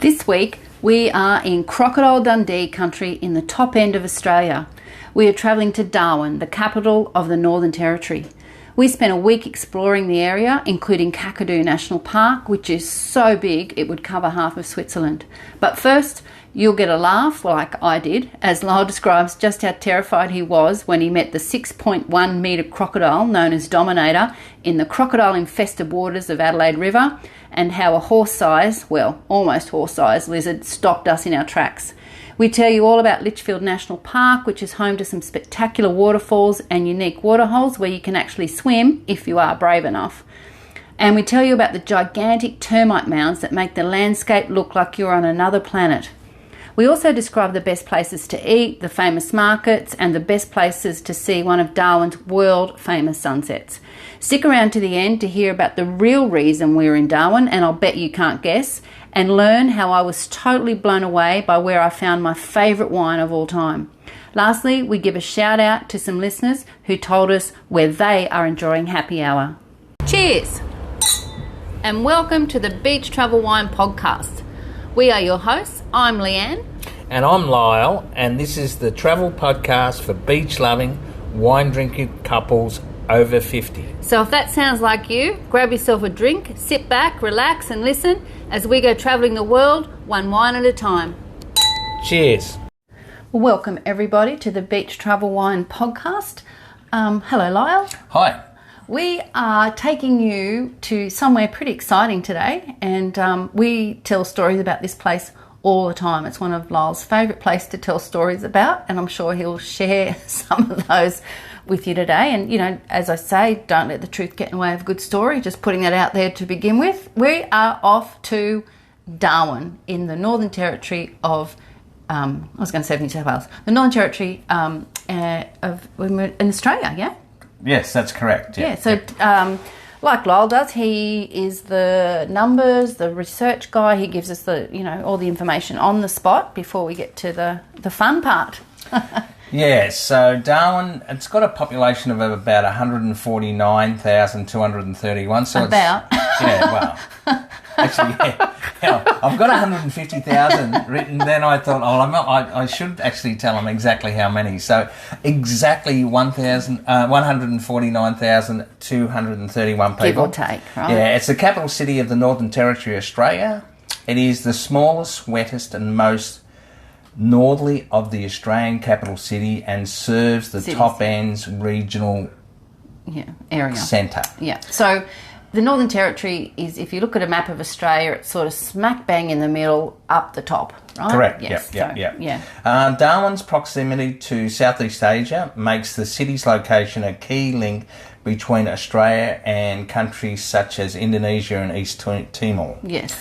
This week we are in Crocodile Dundee country in the top end of Australia. We are travelling to Darwin, the capital of the Northern Territory. We spent a week exploring the area, including Kakadu National Park, which is so big it would cover half of Switzerland. But first, you'll get a laugh, like I did, as Lyle describes just how terrified he was when he met the 6.1 metre crocodile known as Dominator in the crocodile-infested waters of Adelaide River, and how a horse-sized, well, almost horse-sized lizard stopped us in our tracks. We tell you all about Litchfield National Park, which is home to some spectacular waterfalls and unique waterholes where you can actually swim if you are brave enough. And we tell you about the gigantic termite mounds that make the landscape look like you're on another planet. We also describe the best places to eat, the famous markets, and the best places to see one of Darwin's world-famous sunsets. Stick around to the end to hear about the real reason we're in Darwin, and I'll bet you can't guess, and learn how I was totally blown away by where I found my favourite wine of all time. Lastly, we give a shout out to some listeners who told us where they are enjoying happy hour. Cheers! And welcome to the Beach Travel Wine Podcast. We are your hosts. I'm Leanne. And I'm Lyle, and this is the travel podcast for beach-loving, wine-drinking couples over 50. So if that sounds like you, grab yourself a drink, sit back, relax and listen as we go travelling the world, one wine at a time. Cheers. Welcome everybody to the Beach Travel Wine Podcast. Hello Lyle. Hi. We are taking you to somewhere pretty exciting today, and we tell stories about this place all the time. It's one of Lyle's favourite places to tell stories about, and I'm sure he'll share some of those with you today. And, you know, as I say, don't let the truth get in the way of a good story. Just putting that out there to begin with. We are off to Darwin in the Northern Territory of, I was going to say New South Wales, the Northern Territory in Australia, yeah? Yes, that's correct. Yeah, so like Lyle does, he is the numbers, the research guy. He gives us the, you know, all the information on the spot before we get to the fun part. Yeah, so Darwin, it's got a population of about 149,231. So about. Actually, yeah. I've got 150,000 written. Then I thought, I should actually tell them exactly how many. So exactly 149,231 people. Give or take, right? Yeah, it's the capital city of the Northern Territory, Australia. It is the smallest, wettest and most northerly of the Australian capital city and serves the Top End's regional area centre. Yeah, so the Northern Territory is, if you look at a map of Australia, it's sort of smack bang in the middle, up the top, right? Correct, yes. Yeah. Darwin's proximity to Southeast Asia makes the city's location a key link between Australia and countries such as Indonesia and East Timor. Yes.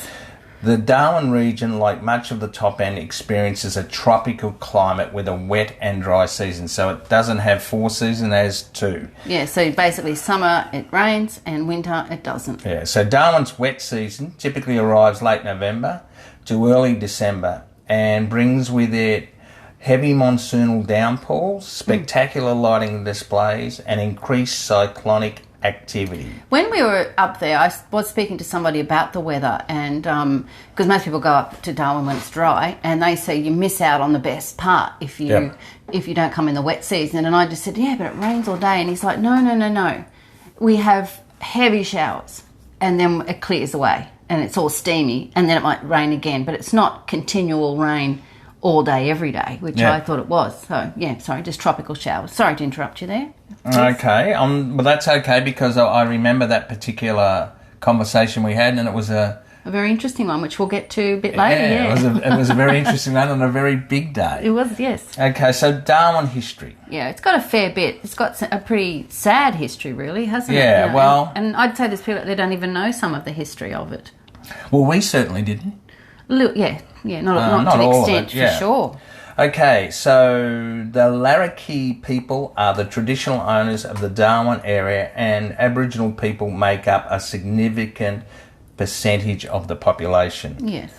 The Darwin region, like much of the Top End, experiences a tropical climate with a wet and dry season. So it doesn't have four seasons, it has two. Yeah, so basically summer it rains and winter it doesn't. Yeah, so Darwin's wet season typically arrives late November to early December and brings with it heavy monsoonal downpours, spectacular lighting displays and increased cyclonic activity. When we were up there, I was speaking to somebody about the weather, and because most people go up to Darwin when it's dry, and they say you miss out on the best part if you don't come in the wet season. And I just said, yeah, but it rains all day. And he's like, no. We have heavy showers, and then it clears away, and it's all steamy, and then it might rain again. But it's not continual rain all day, every day, which I thought it was. So, just tropical showers. Sorry to interrupt you there. Okay, well that's okay because I remember that particular conversation we had, and it was a very interesting one, which we'll get to a bit later. Yeah. It was a very interesting one on a very big day. It was, yes. Okay, so Darwin history. Yeah, it's got a fair bit. It's got a pretty sad history, really, hasn't it? Yeah, you know? well, and I'd say there's people that don't even know some of the history of it. Well, we certainly didn't. Not to the extent, for sure. Okay, so the Larrakia people are the traditional owners of the Darwin area, and Aboriginal people make up a significant percentage of the population. Yes.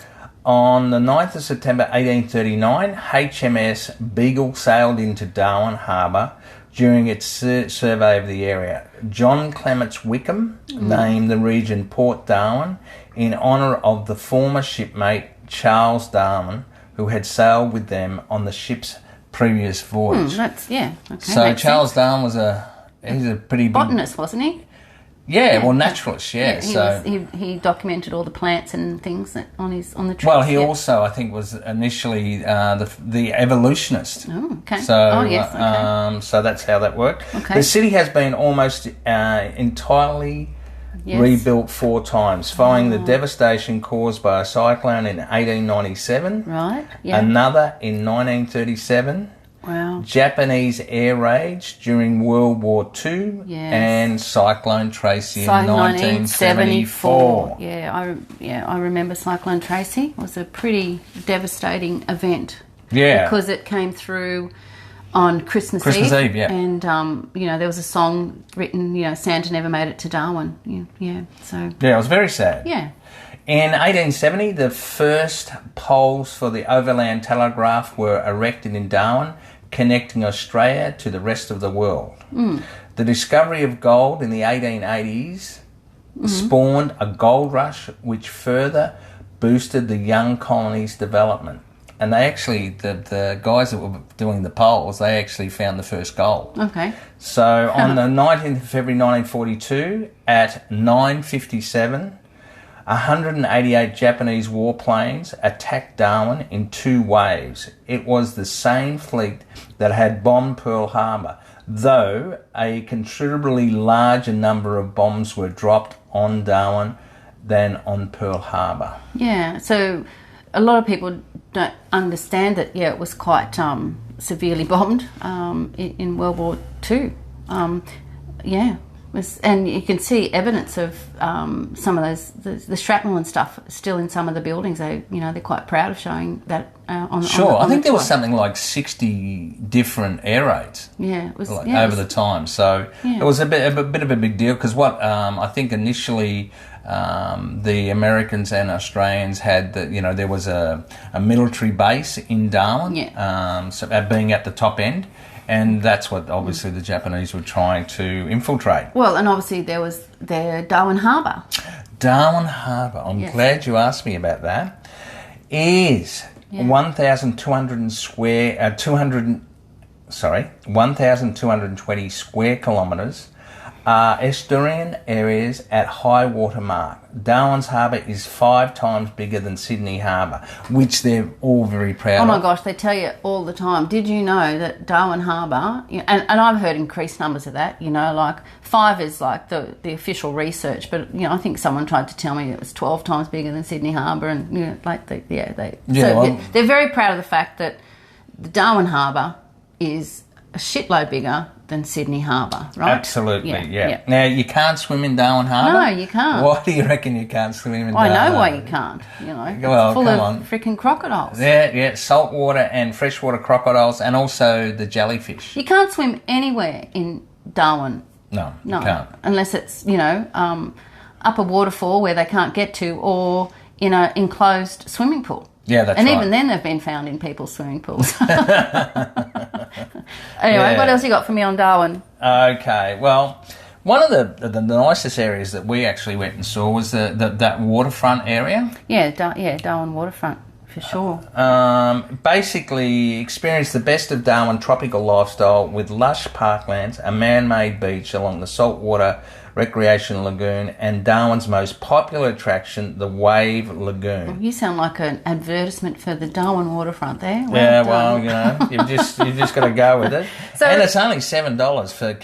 On the 9th of September 1839, HMS Beagle sailed into Darwin Harbour during its survey of the area. John Clements Wickham named the region Port Darwin in honour of the former shipmate Charles Darwin, who had sailed with them on the ship's previous voyage. Okay. So Charles Darwin was he's a pretty big botanist, wasn't he? Yeah, well, naturalist. Yeah, he documented all the plants and things that on the trip. Well, he also, I think, was initially the evolutionist. Oh, okay. So, so that's how that worked. Okay. The city has been almost entirely rebuilt 4 times, following the devastation caused by a cyclone in 1897. Right. Yeah. Another in 1937. Wow. Japanese air raids during World War II, and Cyclone Tracy in 1974. Yeah, I remember Cyclone Tracy. It was a pretty devastating event. Yeah. Because it came through on Christmas Eve, yeah. And, there was a song written, Santa never made it to Darwin. Yeah, so... Yeah, it was very sad. Yeah. In 1870, the first poles for the overland telegraph were erected in Darwin, connecting Australia to the rest of the world. The discovery of gold in the 1880s spawned a gold rush, which further boosted the young colony's development. And they actually, the guys that were doing the poles, they actually found the first gold. Okay. So on the 19th of February 1942, at 9:57, 188 Japanese warplanes attacked Darwin in 2 waves. It was the same fleet that had bombed Pearl Harbor, though a considerably larger number of bombs were dropped on Darwin than on Pearl Harbor. Yeah, so a lot of people don't understand that, it was quite severely bombed in World War II. And you can see evidence of some of those, the shrapnel and stuff still in some of the buildings. They're quite proud of showing that on the I think there was something like 60 different air raids. Yeah, it was over the time. So it was a bit of a big deal, because what I think initially the Americans and Australians had that there was a military base in Darwin, so being at the top end. And that's what, obviously, the Japanese were trying to infiltrate. Well, and obviously there was the Darwin Harbour. Darwin Harbour, I'm glad you asked me about that, is 1,220 square kilometres are estuarine areas at high water mark. Darwin's Harbour is 5 times bigger than Sydney Harbour, which they're all very proud of. Oh my gosh, they tell you all the time. Did you know that Darwin Harbour, and I've heard increased numbers of that, like 5 is like the official research, but I think someone tried to tell me it was 12 times bigger than Sydney Harbour, and they're very proud of the fact that the Darwin Harbour is a shitload bigger than Sydney Harbour, right? Absolutely, yeah. Now, you can't swim in Darwin Harbour? No, you can't. Why do you reckon you can't swim in Darwin Harbour? I know why you can't, It's full of freaking crocodiles. Yeah, saltwater and freshwater crocodiles, and also the jellyfish. You can't swim anywhere in Darwin. No, you can't. Unless it's, up a waterfall where they can't get to, or in an enclosed swimming pool. Yeah, that's right. And even then they've been found in people's swimming pools. Anyway, what else you got for me on Darwin? Okay, well, one of the nicest areas that we actually went and saw was that waterfront area. Yeah, Darwin waterfront, for sure. Basically experienced the best of Darwin tropical lifestyle with lush parklands, a man-made beach along the saltwater recreation lagoon, and Darwin's most popular attraction, the Wave Lagoon. Well, you sound like an advertisement for the Darwin waterfront there. You've just got to go with it. And it's only $7 for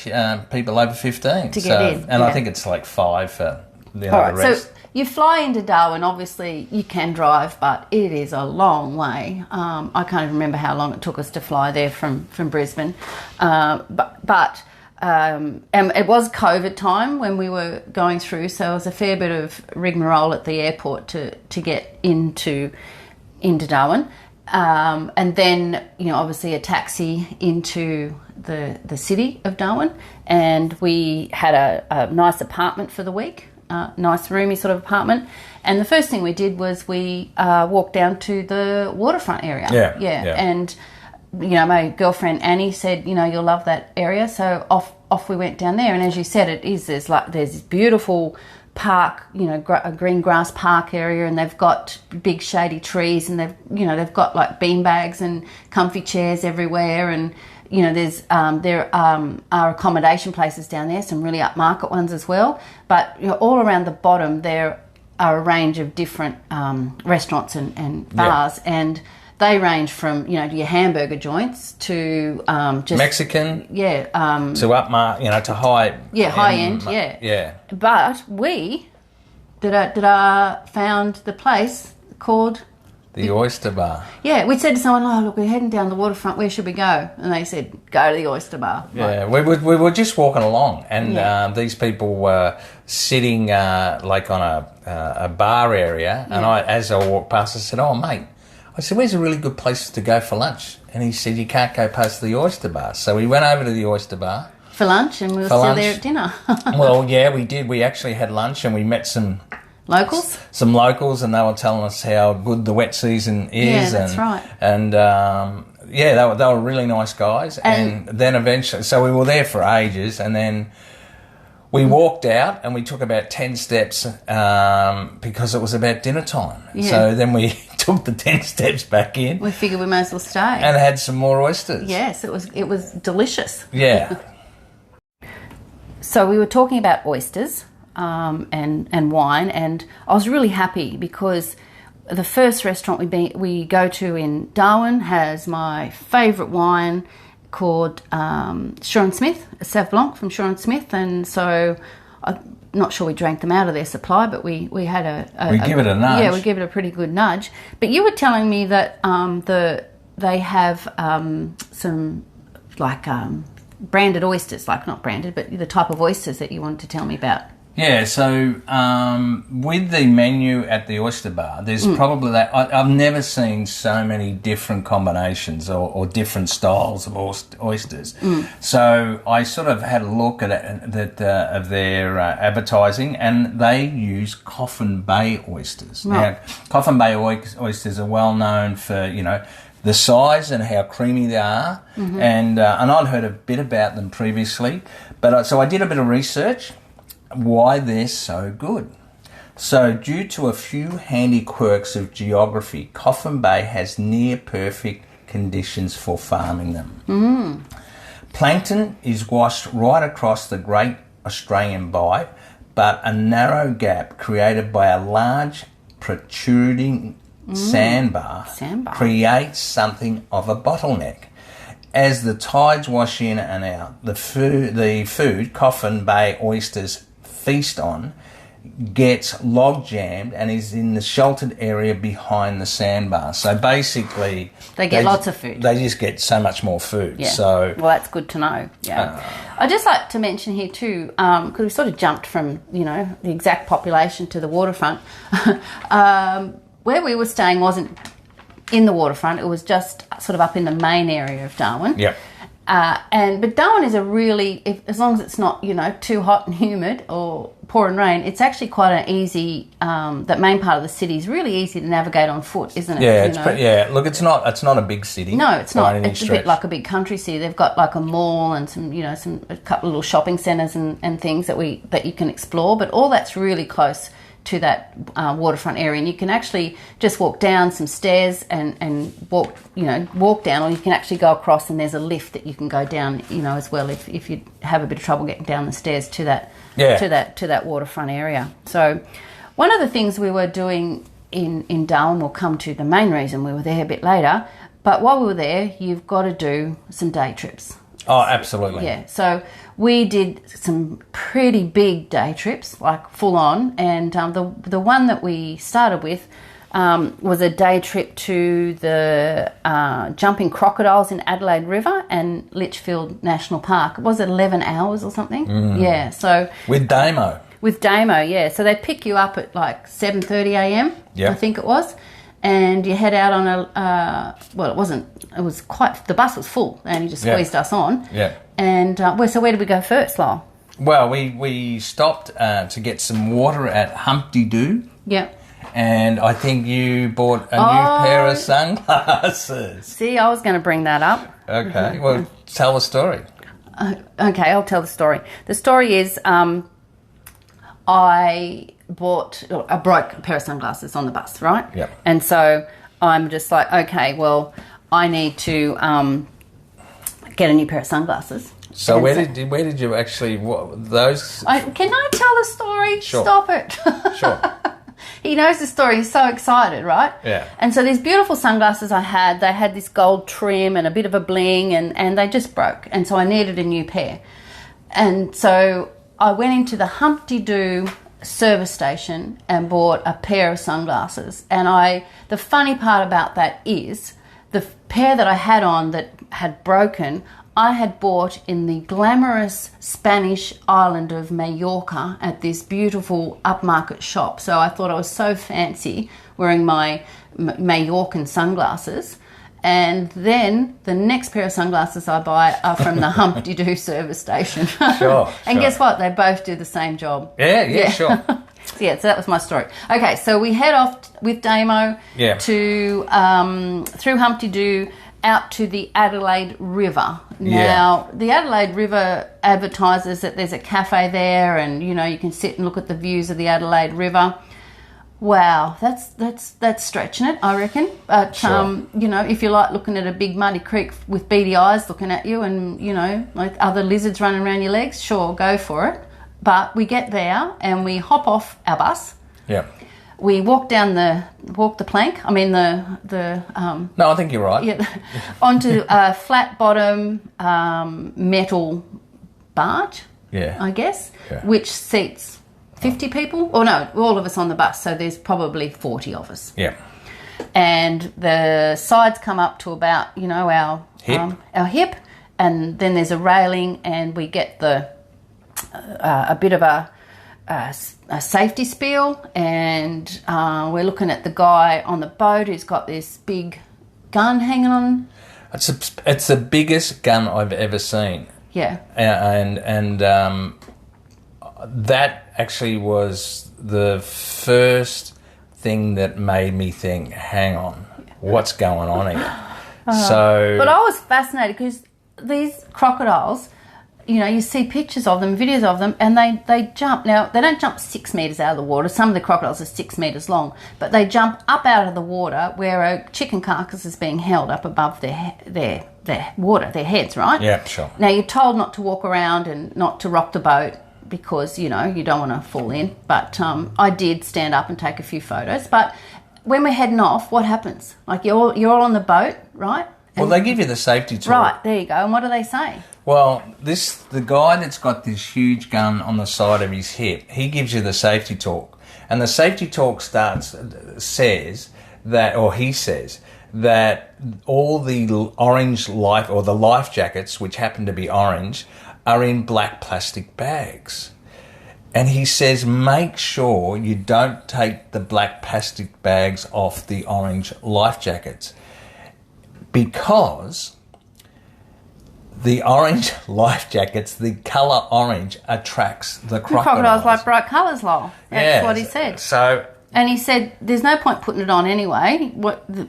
people over 15 to get in. And I think it's like $5 for the rest. So you fly into Darwin. Obviously, you can drive, but it is a long way. I can't even remember how long it took us to fly there from Brisbane, but. And it was COVID time when we were going through, so it was a fair bit of rigmarole at the airport to get into Darwin, and then obviously a taxi into the city of Darwin, and we had a nice apartment for the week, nice roomy sort of apartment. And the first thing we did was we walked down to the waterfront area. Yeah. And my girlfriend Annie said, you'll love that area. So off we went down there. And as you said, there's this beautiful park, a green grass park area, and they've got big shady trees, and they've got like bean bags and comfy chairs everywhere, and there are accommodation places down there, some really upmarket ones as well. But all around the bottom there are a range of different restaurants and bars, and they range from your hamburger joints to just Mexican, to upmarket, to high, high end, yeah. But we found the place called the Oyster Bar. Yeah, we said to someone, "Oh, look, we're heading down the waterfront. Where should we go?" And they said, "Go to the Oyster Bar." Yeah, we were just walking along, and these people were sitting like on a bar area, and as I walked past, I said, "Oh, mate." I said, "Where's a really good place to go for lunch?" And he said, "You can't go past the Oyster Bar." So we went over to the Oyster Bar. For lunch, and we were still there at dinner. Well, yeah, we did. We actually had lunch, and we met some locals, and they were telling us how good the wet season is. Yeah, that's right. And they were really nice guys. And then eventually, so we were there for ages, and then we walked out and we took about 10 steps because it was about dinner time. Yeah. So then we took the 10 steps back in. We figured we might as well stay. And had some more oysters. Yes, it was delicious. Yeah. So we were talking about oysters and wine, and I was really happy because the first restaurant we go to in Darwin has my favourite wine called Shaw & Smith, a Sauv Blanc from Shaw & Smith, and so I'm not sure we drank them out of their supply, but we had we give it a nudge. Yeah, we give it a pretty good nudge. But you were telling me that they have some like branded oysters, like not branded, but the type of oysters that you wanted to tell me about. Yeah, so with the menu at the Oyster Bar, there's probably that. I've never seen so many different combinations or different styles of oysters. So I sort of had a look at it, of their advertising, and they use Coffin Bay oysters. Right. Now, Coffin Bay oysters are well known for, the size and how creamy they are, and I'd heard a bit about them previously, but so I did a bit of research why they're so good. So due to a few handy quirks of geography, Coffin Bay has near perfect conditions for farming them. Plankton is washed right across the Great Australian Bight, but a narrow gap created by a large protruding sandbar creates something of a bottleneck. As the tides wash in and out, the food Coffin Bay oysters feast on gets log jammed and is in the sheltered area behind the sandbar. So basically, they get lots of food. They just get so much more food. Yeah. So well, that's good to know. Yeah, I'd just like to mention here too, because we sort of jumped from the exact population to the waterfront. Where we were staying wasn't in the waterfront; it was just sort of up in the main area of Darwin. Yep. But Darwin is a really, as long as it's not too hot and humid or pouring rain, it's actually quite an easy. That main part of the city is really easy to navigate on foot, isn't it? Yeah, Look, it's not a big city. No, it's not. It's stretch. A bit like a big country city. They've got like a mall and a couple of little shopping centres and things that you can explore. But all that's really close to that waterfront area, and you can actually just walk down some stairs and walk down, or you can actually go across, and there's a lift that you can go down as well if you have a bit of trouble getting down the stairs to that waterfront area. So one of the things we were doing in Darwin, we'll come to the main reason we were there a bit later, but while we were there, you've got to do some day trips. Oh, absolutely. Yeah, so we did some pretty big day trips, like full on, and the one that we started with was a day trip to the jumping crocodiles in Adelaide River and Litchfield National Park. It was 11 hours or something. Yeah, so with Damo. With Damo, yeah. So they pick you up at like 7:30 a.m. Yep. I think it was. And you head out on the bus was full and you just squeezed us on. Yeah. And so where did we go first, Lyle? Well, we stopped to get some water at Humpty Doo. Yeah. And I think you bought a new pair of sunglasses. See, I was going to bring that up. Okay, well, tell the story. Okay, I'll tell the story. The story is I broke a pair of sunglasses on the bus, right? Yeah. And so I'm just like, okay, well, I need to get a new pair of sunglasses. So where did you actually those? Can I tell the story? Sure. Stop it. Sure. He knows the story. He's so excited, right? Yeah. And so these beautiful sunglasses they had this gold trim and a bit of a bling, and they just broke. And so I needed a new pair. And so I went into the Humpty-Doo service station and bought a pair of sunglasses. And the funny part about that is the pair that I had on that had broken, I had bought in the glamorous Spanish island of Mallorca at this beautiful upmarket shop. So I thought I was so fancy wearing my Mallorcan sunglasses. And then the next pair of sunglasses I buy are from the Humpty-Doo service station. Sure. And guess what? They both do the same job. Yeah, sure. So that was my story. Okay, so we head off with Damo to through Humpty-Doo out to the Adelaide River. Now, the Adelaide River advertises that there's a cafe there, and you can sit and look at the views of the Adelaide River. Wow, that's stretching it, I reckon. But sure. If you like looking at a big muddy creek with beady eyes looking at you, and like other lizards running around your legs, sure, go for it. But we get there and we hop off our bus. Yeah. We walk the plank. I mean the No, I think you're right. Yeah, onto a flat bottom metal barge. Yeah. I guess, yeah. which seats 50 people. Or no, all of us on the bus. So there's probably 40 of us. Yeah. And the sides come up to about our hip, and then there's a railing, and we get a bit of a safety spiel, and we're looking at the guy on the boat who's got this big gun hanging on. It's the biggest gun I've ever seen. Yeah. And that actually was the first thing that made me think, hang on, what's going on here? But I was fascinated because these crocodiles, you see pictures of them, videos of them, and they jump. Now, they don't jump 6 metres out of the water. Some of the crocodiles are 6 metres long, but they jump up out of the water where a chicken carcass is being held up above their heads, right? Yeah, sure. Now, you're told not to walk around and not to rock the boat because, you don't want to fall in. But I did stand up and take a few photos. But when we're heading off, what happens? Like, you're all on the boat, right? Well, they give you the safety talk. Right, there you go. And what do they say? Well, the guy that's got this huge gun on the side of his hip, he gives you the safety talk. And the safety talk says that all the orange life, or the life jackets, which happen to be orange, are in black plastic bags. And he says, make sure you don't take the black plastic bags off the orange life jackets, because the orange life jackets, the colour orange, attracts the crocodiles. Crocodiles like bright colours, Lyle. That's what he said. And he said, there's no point putting it on anyway.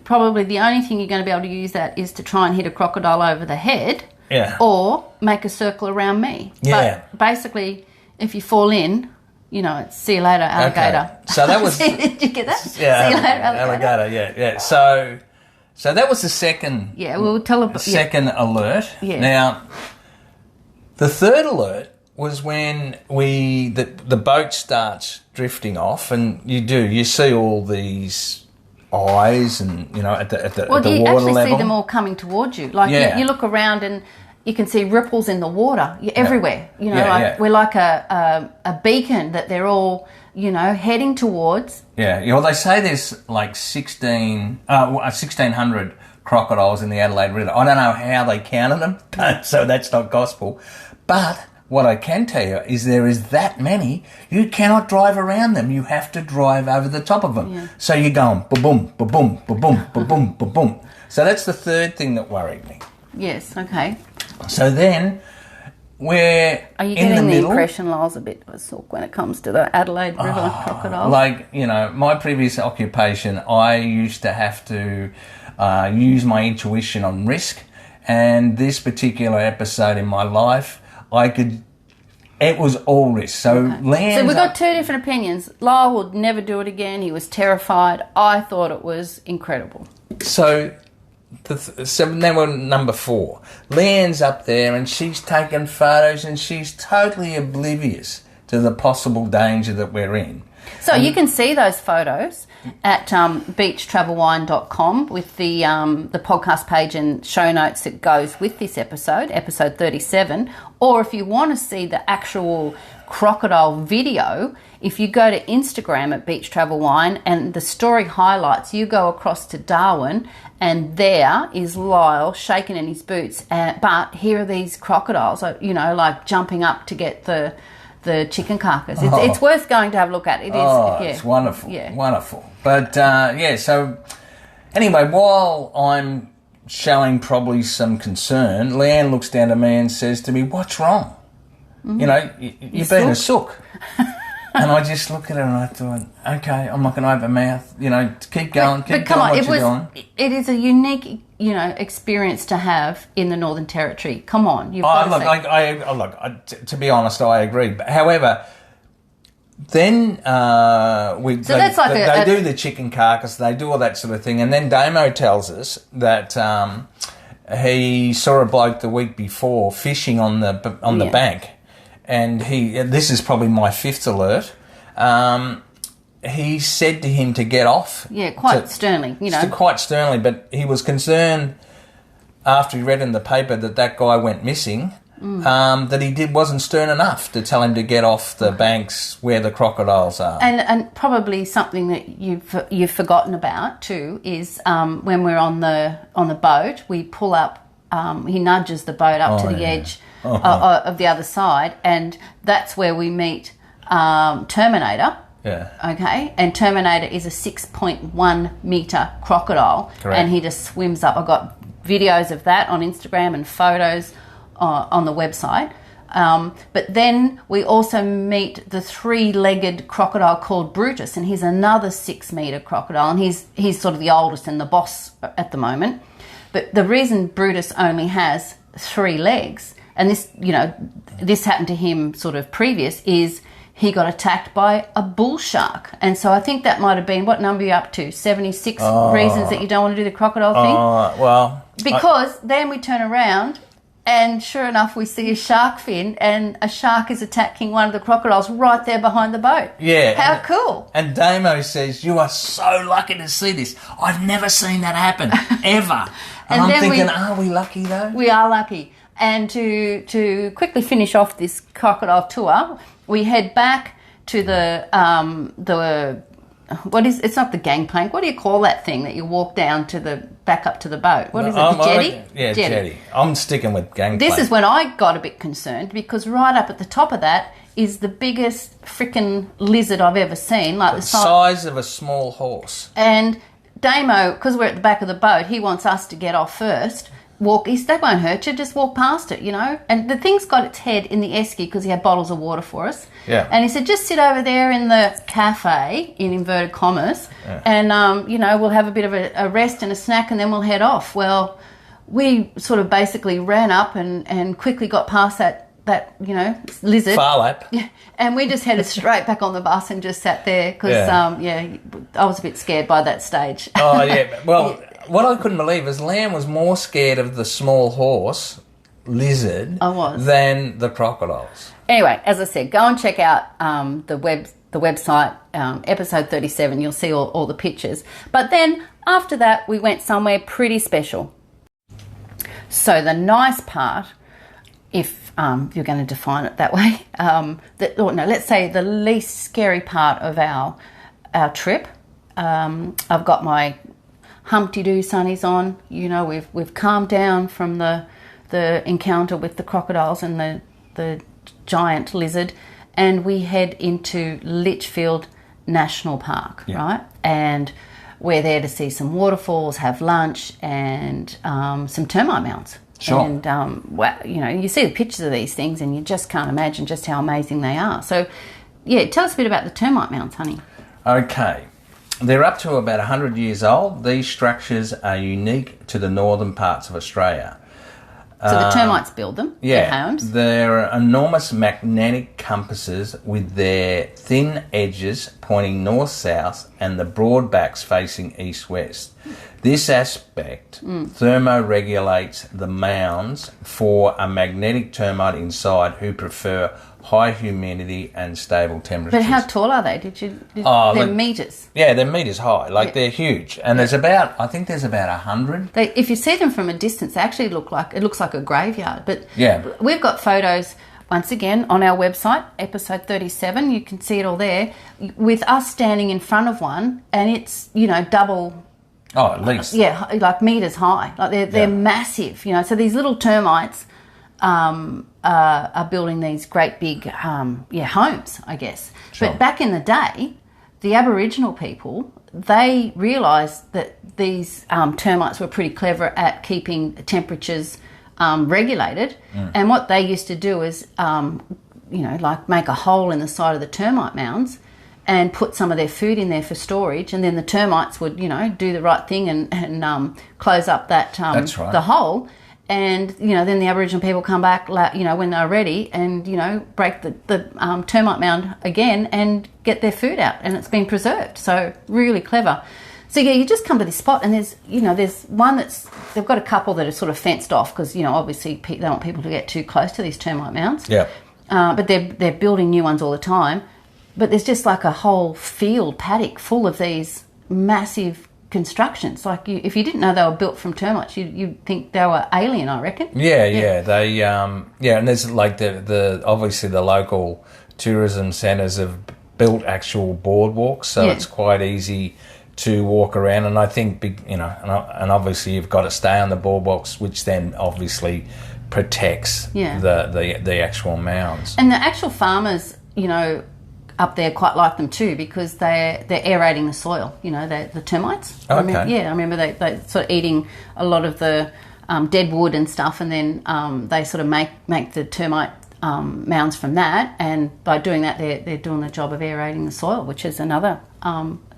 Probably the only thing you're going to be able to use that is to try and hit a crocodile over the head, or make a circle around me. Yeah. But basically, if you fall in, it's see you later, alligator. Okay. So that was... Did you get that? Yeah, see you later, alligator. Yeah. So that was the second. Yeah, we'll tell about second alert. Yeah. Now, the third alert was when the boat starts drifting off, and you see all these eyes, and at the water level. Well, you actually see them all coming towards you. Like you look around and you can see ripples in the water everywhere. We're like a beacon that they're all heading towards. Yeah. Well, they say there's like 1,600 crocodiles in the Adelaide River. I don't know how they counted them, so that's not gospel. But what I can tell you is there is that many, you cannot drive around them. You have to drive over the top of them. Yeah. So you're going ba-boom, ba-boom, ba-boom, ba-boom, ba-boom. So that's the third thing that worried me. Yes, okay. So then we're Are you in getting the middle. impression Lyle's a bit of a sook when it comes to the Adelaide River crocodiles? Like, my previous occupation, I used to have to use my intuition on risk. And this particular episode in my life, I could It was all risk. So So we've got two different opinions. Lyle would never do it again. He was terrified. I thought it was incredible. So now we're number 4. Leanne's up there and she's taking photos and she's totally oblivious to the possible danger that we're in. So you can see those photos at beachtravelwine.com with the podcast page and show notes that goes with this episode 37. Or if you want to see the actual crocodile video, if you go to Instagram at Beach Travel Wine and the story highlights, you go across to Darwin and there is Lyle shaking in his boots. But here are these crocodiles, like jumping up to get the chicken carcass. It's worth going to have a look at. It is. It's wonderful. Yeah. Wonderful. But, so anyway, while I'm showing probably some concern, Leanne looks down to me and says to me, "What's wrong? Mm-hmm. You've been a sook." And I just look at her and I thought, okay, I'm not going to open mouth, keep going, keep doing what you're doing. It is a unique, experience to have in the Northern Territory. Come on, you've got to to be honest, I agree. But, however, then they do the chicken carcass, they do all that sort of thing, and then Damo tells us that he saw a bloke the week before fishing on the bank. And this is probably my 5th alert. He said to him to get off. Yeah, quite sternly, Quite sternly, but he was concerned after he read in the paper that guy went missing, that he wasn't stern enough to tell him to get off the banks where the crocodiles are. And probably something that you've forgotten about too is when we're on the boat, we pull up. He nudges the boat up to the edge. Of the other side, and that's where we meet Terminator. Yeah. Okay, and Terminator is a 6.1 metre crocodile. Correct. And he just swims up. I've got videos of that on Instagram and photos on the website. But then we also meet the 3-legged crocodile called Brutus, and he's another 6 metre crocodile, and he's sort of the oldest and the boss at the moment. But the reason Brutus only has 3 legs, and this happened to him sort of previous, is he got attacked by a bull shark. And so I think that might have been, what number are you up to? 76 reasons that you don't want to do the crocodile thing? Because then we turn around and sure enough we see a shark fin and a shark is attacking one of the crocodiles right there behind the boat. Yeah. How cool. And Damo says, "You are so lucky to see this. I've never seen that happen, ever." And I'm thinking, are we lucky though? We are lucky. And to quickly finish off this crocodile tour, we head back to it's not the gangplank. What do you call that thing that you walk down back up to the boat? What is it, the jetty? Yeah, jetty. I'm sticking with gangplank. This is when I got a bit concerned because right up at the top of that is the biggest freaking lizard I've ever seen. Like the size of a small horse. And Damo, because we're at the back of the boat, he wants us to get off first. That won't hurt you, just walk past it, And the thing's got its head in the esky because he had bottles of water for us. Yeah. And he said, just sit over there in the cafe, in inverted commas, and, we'll have a bit of a rest and a snack and then we'll head off. Well, we sort of basically ran up and quickly got past that lizard. Far lap. Yeah. And we just headed straight back on the bus and just sat there because, I was a bit scared by that stage. Oh, yeah. Well... What I couldn't believe is Lamb was more scared of the small horse lizard than the crocodiles. Anyway, as I said, go and check out the website, episode 37. You'll see all the pictures. But then after that, we went somewhere pretty special. So the nice part, if you're going to define it that way, let's say the least scary part of our trip. I've got my Humpty-Doo sunnies on. We've calmed down from the encounter with the crocodiles and the giant lizard, and we head into Litchfield National Park, right? And we're there to see some waterfalls, have lunch, and some termite mounds. Sure. And you see the pictures of these things, and you just can't imagine just how amazing they are. So, tell us a bit about the termite mounds, honey. Okay. They're up to about 100 years old. These structures are unique to the northern parts of Australia. So the termites build them, their homes? They're enormous magnetic compasses with their thin edges pointing north-south and the broad backs facing east-west. This aspect thermoregulates the mounds for a magnetic termite inside who prefer high humidity and stable temperatures. But how tall are they? They're metres. Yeah, they're metres high. They're huge. And there's about 100. If you see them from a distance, they actually looks like a graveyard. But we've got photos, once again, on our website, episode 37. You can see it all there, with us standing in front of one, and it's, double... Oh, at least. Like metres high. Like they're massive, So these little termites are building these great big, homes, I guess. Sure. But back in the day, the Aboriginal people, they realised that these termites were pretty clever at keeping temperatures regulated. And what they used to do is, make a hole in the side of the termite mounds and put some of their food in there for storage, and then the termites would, do the right thing and close up that That's right. the hole. And, then the Aboriginal people come back, when they're ready and, break the termite mound again and get their food out, and it's been preserved. So really clever. So, you just come to this spot and there's one they've got a couple that are sort of fenced off because, obviously they don't want people to get too close to these termite mounds. Yeah. But they're building new ones all the time. But there's just like a whole paddock full of these massive constructions. If you didn't know they were built from termites, you'd think they were alien, I reckon. Yeah. They and there's like the obviously the local tourism centres have built actual boardwalks, so it's quite easy to walk around. And I think and obviously you've got to stay on the boardwalks, which then obviously protects the actual mounds. And the actual farmers, up there quite like them too, because they're aerating the soil, the termites. Okay. I remember they sort of eating a lot of the dead wood and stuff, and then they sort of make the termite mounds from that, and by doing that they're doing the job of aerating the soil, which is another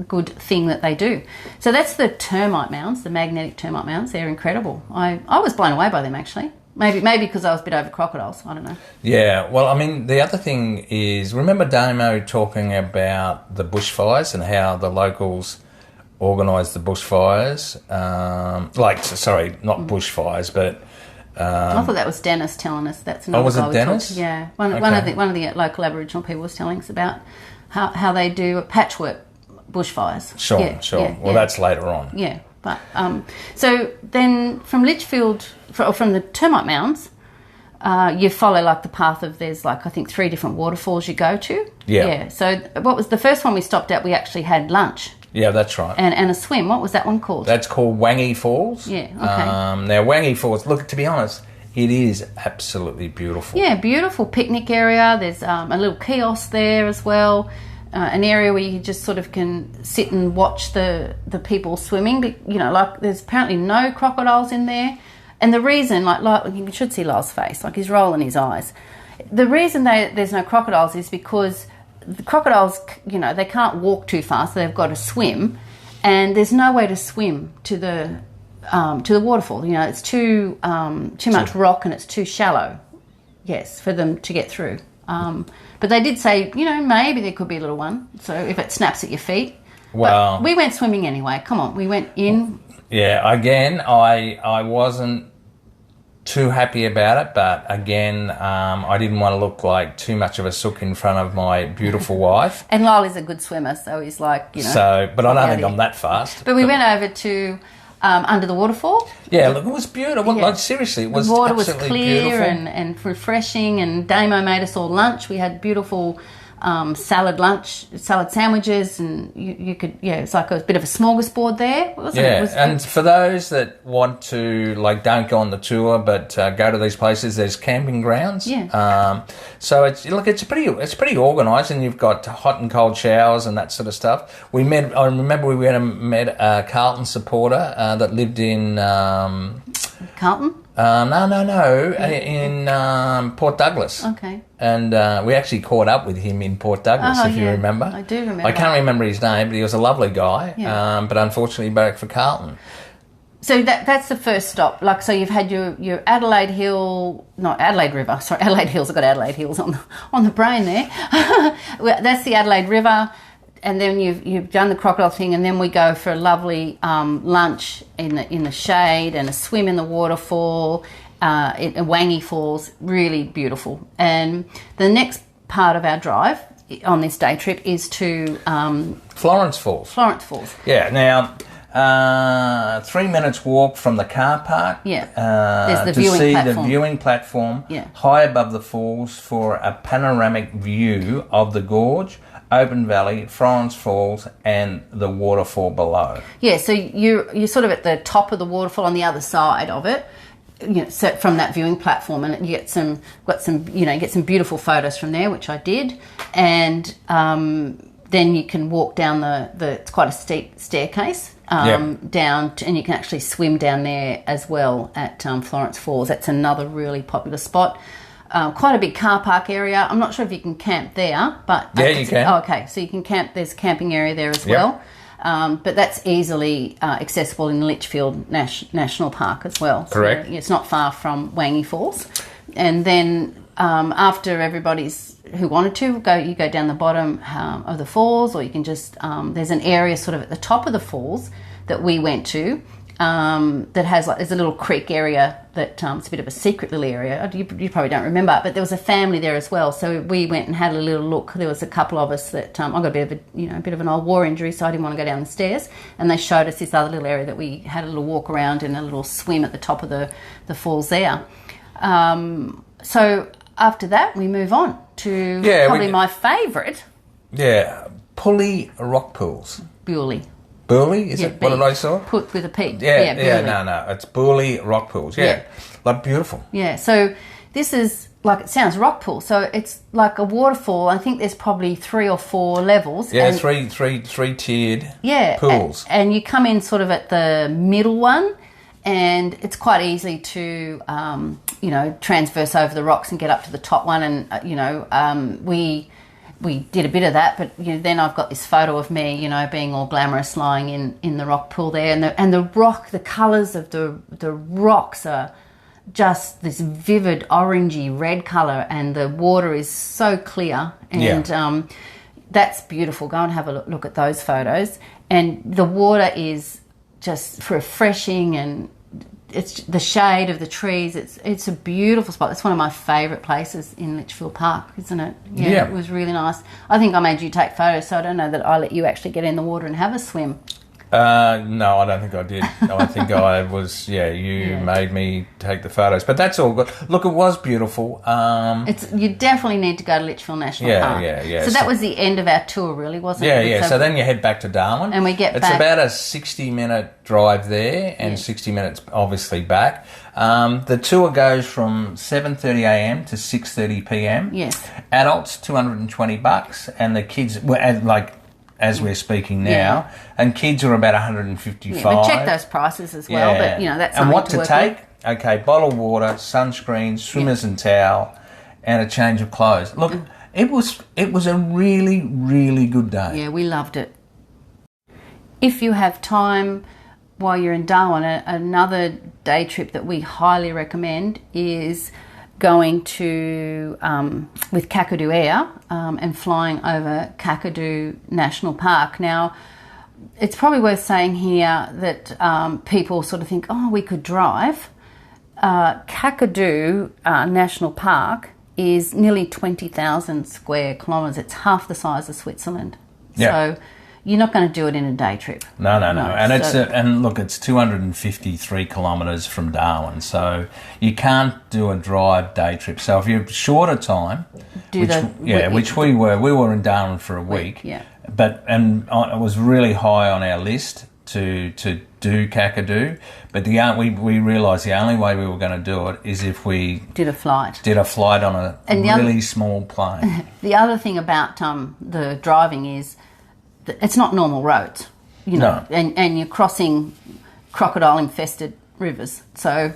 good thing that they do. So that's the termite mounds, the magnetic termite mounds. They're incredible. I was blown away by them, actually. Maybe because I was a bit over crocodiles. I don't know. Yeah, well, I mean, the other thing is, remember Damo talking about the bushfires and how the locals organised the bushfires? Not bushfires, but... I thought that was Dennis telling us. That's another was it Dennis? Yeah, one of the local Aboriginal people was telling us about how they do patchwork bushfires. Sure. Yeah, that's later on. Yeah. But so then from Litchfield, from the termite mounds, you follow the path of, there's I think 3 different waterfalls you go to. Yeah. So what was the first one we stopped at? We actually had lunch. Yeah, that's right. And a swim. What was that one called? That's called Wangi Falls. Yeah. Okay. Now Wangi Falls, look, to be honest, it is absolutely beautiful. Yeah, beautiful picnic area. There's a little kiosk there as well. An area where you just sort of can sit and watch the people swimming. There's apparently no crocodiles in there. And the reason, you should see Lyle's face, he's rolling his eyes. The reason there's no crocodiles is because the crocodiles, they can't walk too fast, so they've got to swim. And there's no way to swim to the waterfall. It's too much rock and it's too shallow, for them to get through. But they did say, maybe there could be a little one. So if it snaps at your feet. Well, but we went swimming anyway. Come on, we went in. Yeah, again, I wasn't too happy about it, but again, I didn't want to look like too much of a sook in front of my beautiful wife. And Lyle is a good swimmer, so he's like, So, but I don't think I'm that fast. But we went over to... under the waterfall. Yeah, look, it was beautiful. Yeah. Seriously, it was absolutely beautiful. The water was clear and refreshing, and Damo made us all lunch. We had beautiful salad sandwiches, and you could, it's like a bit of a smorgasbord there, wasn't it? And for those that want to, don't go on the tour, but go to these places, there's camping grounds. Yeah. So it's pretty organised, and you've got hot and cold showers and that sort of stuff. I remember we went and met a Carlton supporter that lived in... Carlton? No. In Port Douglas. Okay. And we actually caught up with him in Port Douglas, if you remember. I do remember. I can't remember his name, but he was a lovely guy. Yeah. But unfortunately, he back for Carlton. So that's the first stop. Like, so you've had your Adelaide River. Sorry, Adelaide Hills. I've got Adelaide Hills on the brain there. Well, that's the Adelaide River, and then you've done the crocodile thing, and then we go for a lovely lunch in the shade and a swim in the waterfall, at Wangi Falls. Really beautiful. And the next part of our drive on this day trip is to Florence Falls. Florence Falls. Yeah. Now. 3 minutes walk from the car park. Yeah, there's the to viewing see platform. the viewing platform. Yeah. High above the falls for a panoramic view of the gorge, open valley, Florence Falls, and the waterfall below. Yeah, so you're sort of at the top of the waterfall on the other side of it. You know, so from that viewing platform, and you get some beautiful photos from there, which I did, and then you can walk down it's quite a steep staircase. Down, and you can actually swim down there as well at Florence Falls. That's another really popular spot. Quite a big car park area. I'm not sure if you can camp there, but you can. Oh, okay, so you can camp. There's a camping area there as well, but that's easily accessible in Litchfield National Park as well. Correct. So it's not far from Wangi Falls, and then after everybody's who wanted to go, you go down the bottom of the falls, or you can just there's an area sort of at the top of the falls that we went to that has there's a little creek area that it's a bit of a secret little area. You probably don't remember, but there was a family there as well, so we went and had a little look. There was a couple of us that I got a bit of an old war injury, so I didn't want to go down the stairs, and they showed us this other little area that we had a little walk around and a little swim at the top of the falls there. So after that, we move on to probably my favourite. Yeah, Pulley Rock Pools. Burley. Burley? Is it? B. What did I say? Put with a P. Yeah, no. It's Burley Rock Pools. Yeah. Like beautiful. Yeah, so this is it sounds rock pool. So it's like a waterfall. I think there's probably 3 or 4 levels. Yeah, three tiered pools. And you come in sort of at the middle one, and it's quite easy to transverse over the rocks and get up to the top one. And we did a bit of that, but then I've got this photo of me being all glamorous lying in the rock pool there, and the colours of the rocks are just this vivid orangey red colour, and the water is so clear, and that's beautiful. Go and have a look at those photos, and the water is just refreshing, and it's the shade of the trees. It's a beautiful spot. It's one of my favourite places in Litchfield Park, isn't it? Yeah, it was really nice. I think I made you take photos, so I don't know that I let you actually get in the water and have a swim. No, I don't think I did. I think I was, you made me take the photos. But that's all good. Look, it was beautiful. You definitely need to go to Litchfield National Park. Yeah. So that was the end of our tour, really, wasn't it? Yeah. So then you head back to Darwin. And we get back. It's about a 60-minute drive there and 60 minutes, obviously, back. The tour goes from 7:30am to 6:30pm. Yes. Adults, $220, and the kids, as we're speaking now, and kids are about $155. Yeah, but check those prices as well. But that's something and what to take? With. Okay, bottled water, sunscreen, swimmers and towel, and a change of clothes. Look, it was a really, really good day. Yeah, we loved it. If you have time while you're in Darwin, another day trip that we highly recommend is going to with Kakadu Air and flying over Kakadu National Park. Now, it's probably worth saying here that people sort of think, we could drive. Kakadu National Park is nearly 20,000 square kilometres. It's half the size of Switzerland. Yeah. So you're not going to do it in a day trip. No. And it's 253 kilometres from Darwin, so you can't do a drive day trip. So if you're shorter time, which we were in Darwin for a week. Yeah. And it was really high on our list to do Kakadu, but we realised the only way we were going to do it is if we did a flight on a really small plane. The other thing about the driving is it's not normal roads, No. and you're crossing crocodile infested rivers. So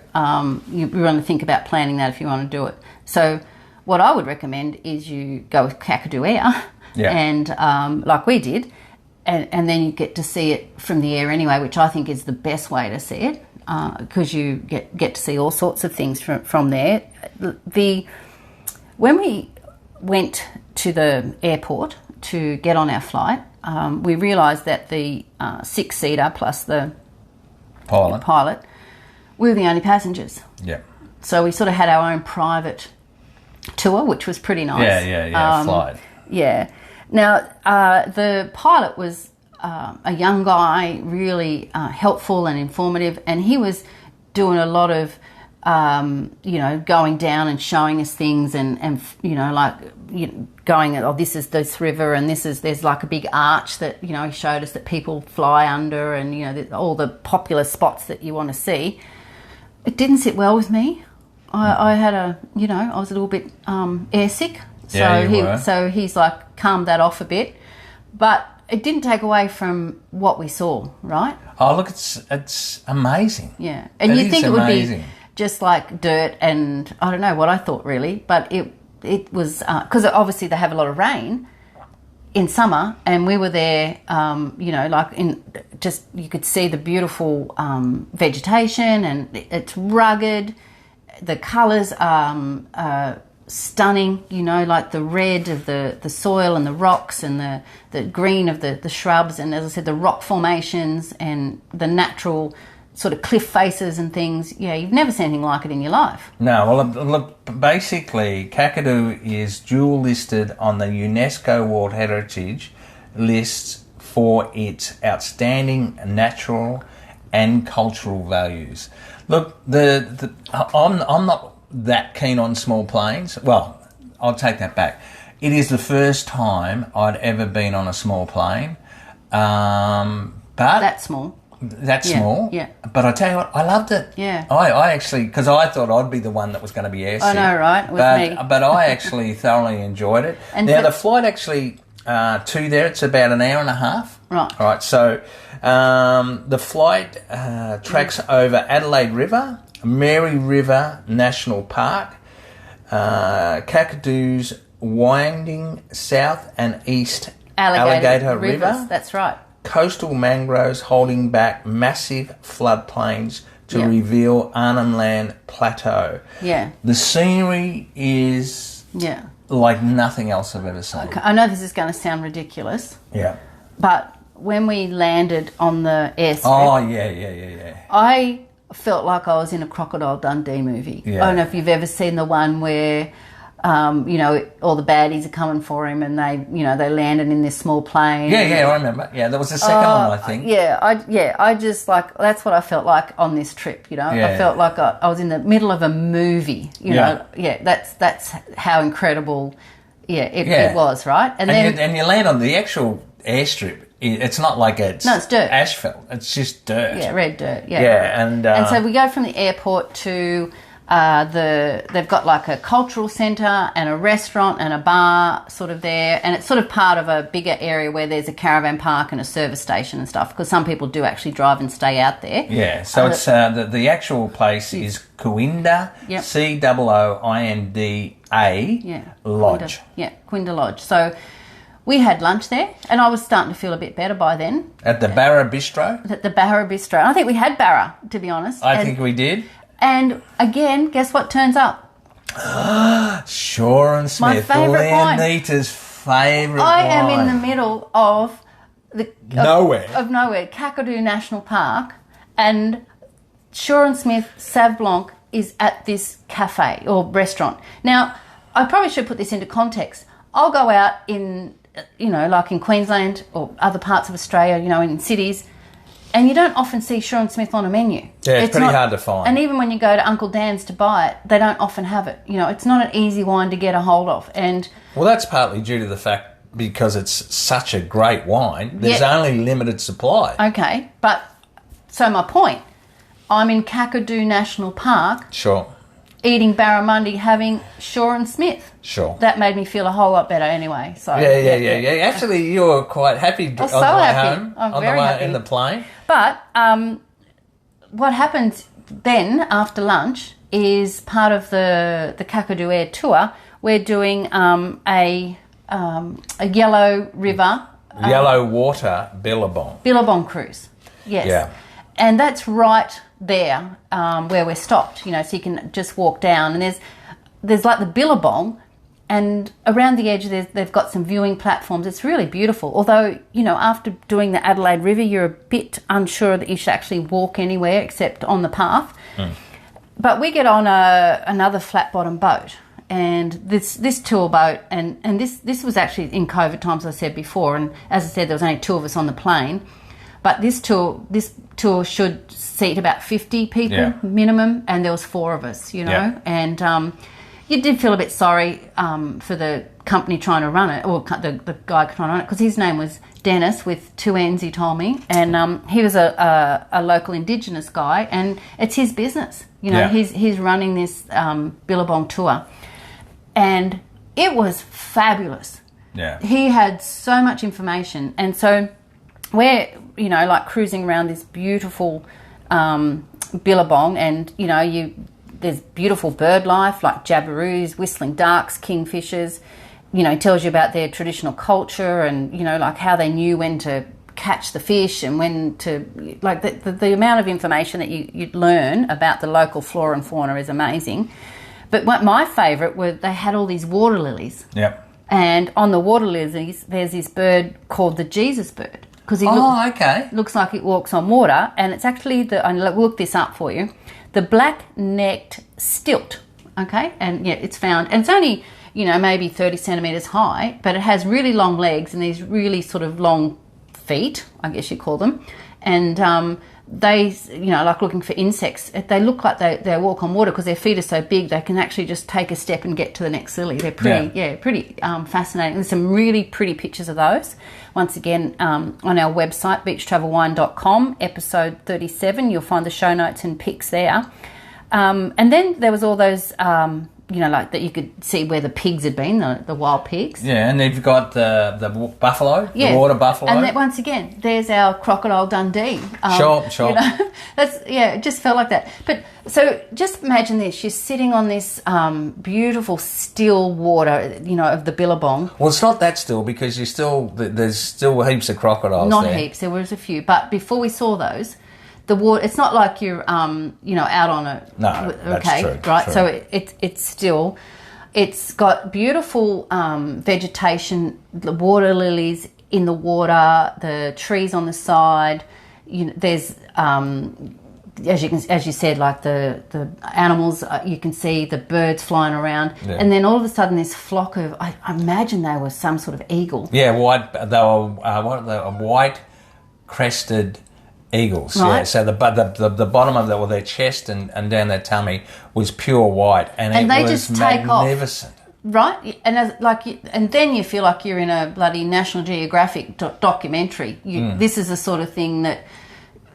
you want to think about planning that if you want to do it. So what I would recommend is you go with Kakadu Air, and like we did, and then you get to see it from the air anyway, which I think is the best way to see it. because you get to see all sorts of things from there. When we went to the airport to get on our flight, we realised that the 6-seater plus the pilot, we were the only passengers. Yeah. So we sort of had our own private tour, which was pretty nice. Flight. Yeah. Now, the pilot was a young guy, really helpful and informative, and he was doing a lot of, going down and showing us things and going, this is this river and there's like a big arch that, he showed us that people fly under and, all the popular spots that you want to see. It didn't sit well with me. I had I was a little bit airsick. So he's like calmed that off a bit. But it didn't take away from what we saw, right? Oh, look, it's amazing. Yeah. And you'd think it would be just like dirt and I don't know what I thought really, but it was, because obviously they have a lot of rain in summer and we were there, you could see the beautiful vegetation and it's rugged. The colours are stunning, like the red of the soil and the rocks and the green of the shrubs and, as I said, the rock formations and the natural sort of cliff faces and things. Yeah, you've never seen anything like it in your life. No, well, look, basically, Kakadu is dual listed on the UNESCO World Heritage List for its outstanding natural and cultural values. Look, I'm not that keen on small planes. Well, I'll take that back. It is the first time I'd ever been on a small plane. But that's small. That's small. Yeah. But I tell you what, I loved it. Yeah. I actually, because I thought I'd be the one that was going to be airsick. I know, right? Me. But I actually thoroughly enjoyed it. And now, the flight actually to there, it's about an hour and a half. Right. Right. So the flight tracks over Adelaide River, Mary River National Park, Kakadu's winding south and east Alligator River. That's right. Coastal mangroves holding back massive floodplains to reveal Arnhem Land Plateau. Yeah. The scenery is like nothing else I've ever seen. I know this is going to sound ridiculous. Yeah. But when we landed on the airstrip... Oh, yeah. I felt like I was in a Crocodile Dundee movie. Yeah. I don't know if you've ever seen the one where... all the baddies are coming for him and they landed in this small plane. Yeah, I remember. Yeah, that was the second one, I think. I just like, that's what I felt like on this trip, Yeah. I felt like I was in the middle of a movie, know. Yeah, that's how incredible, it was, right? And you land on the actual airstrip. It's not like it's dirt. Asphalt. It's just dirt. Yeah, red dirt. Yeah. Yeah, and so we go from the airport to... they've got like a cultural centre and a restaurant and a bar sort of there, and it's sort of part of a bigger area where there's a caravan park and a service station and stuff, because some people do actually drive and stay out there. Yeah, so it's the actual place is Coinda, Cooinda Lodge. Coinda Lodge. So we had lunch there, and I was starting to feel a bit better by then. At the Barra Bistro? At the Barra Bistro. I think we had Barra, to be honest. I think we did. And again, guess what turns up? Shaw and Smith, my favourite wine. Leonita's favourite wine. I am in the middle of nowhere, Kakadu National Park, and Shaw and Smith Sauv Blanc is at this cafe or restaurant. Now, I probably should put this into context. I'll go out in, like in Queensland or other parts of Australia, in cities, and you don't often see Shaw and Smith on a menu. Yeah, it's pretty hard to find. And even when you go to Uncle Dan's to buy it, they don't often have it. It's not an easy wine to get a hold of. And well, that's partly due to the fact because it's such a great wine, there's only limited supply. Okay, but so my point, I'm in Kakadu National Park. Sure. Eating barramundi, having Shaw and Smith. Sure. That made me feel a whole lot better anyway. So yeah. Actually, you were quite happy on the way home. I'm on very the way happy. in the plane. But what happens then after lunch is part of the Kakadu Air tour. We're doing a Yellow River... Yellow Water Billabong. Billabong cruise, yes. Yeah. And that's right there where we're stopped, so you can just walk down. And there's like the billabong, and around the edge they've got some viewing platforms. It's really beautiful. Although, after doing the Adelaide River, you're a bit unsure that you should actually walk anywhere except on the path. But we get on another flat bottom boat. And this tour boat, and this was actually in COVID times, as I said before, and as I said, there was only 2 of us on the plane. But this tour should seat about 50 people minimum, and there was 4 of us, and you did feel a bit sorry for the company trying to run it, or the guy trying to run it, because his name was Dennis with 2 N's, he told me, and he was a local Indigenous guy, and it's his business, he's running this Billabong tour. And it was fabulous. Yeah. He had so much information. And so we're, like cruising around this beautiful Billabong, and, there's beautiful bird life like jabiroos, whistling ducks, kingfishers. It tells you about their traditional culture and, like how they knew when to catch the fish and when to, like the amount of information that you'd learn about the local flora and fauna is amazing. But what my favourite were, they had all these water lilies. Yep. And on the water lilies, there's this bird called the Jesus bird. Because looks like it walks on water. And it's actually, I'll look this up for you, the black-necked stilt. Okay? And, it's found. And it's only, maybe 30 centimetres high, but it has really long legs and these really sort of long feet, I guess you call them. And they, like looking for insects, they look like they walk on water because their feet are so big they can actually just take a step and get to the next lily. They're pretty fascinating. There's some really pretty pictures of those. Once again, on our website, beachtravelwine.com, episode 37, you'll find the show notes and pics there. And then there was all those... like that you could see where the pigs had been, the wild pigs. Yeah, and you've got the buffalo, the water buffalo. And once again, there's our Crocodile Dundee. Sure. It just felt like that. But so just imagine this: you're sitting on this beautiful still water, of the Billabong. Well, it's not that still because there's still heaps of crocodiles. Not there. heaps. There was a few, but before we saw those. The water, it's not like you're, out on a... No, that's true. Right? True. So it's still... It's got beautiful vegetation, the water lilies in the water, the trees on the side. There's, as you said, like the animals, you can see the birds flying around. Yeah. And then all of a sudden this flock of... I imagine they were some sort of eagle. Yeah, they were white-crested... eagles, right. Yeah. So the bottom of their chest and down their tummy was pure white, and it was just magnificent. Right, and then you feel like you're in a bloody National Geographic documentary. This is the sort of thing that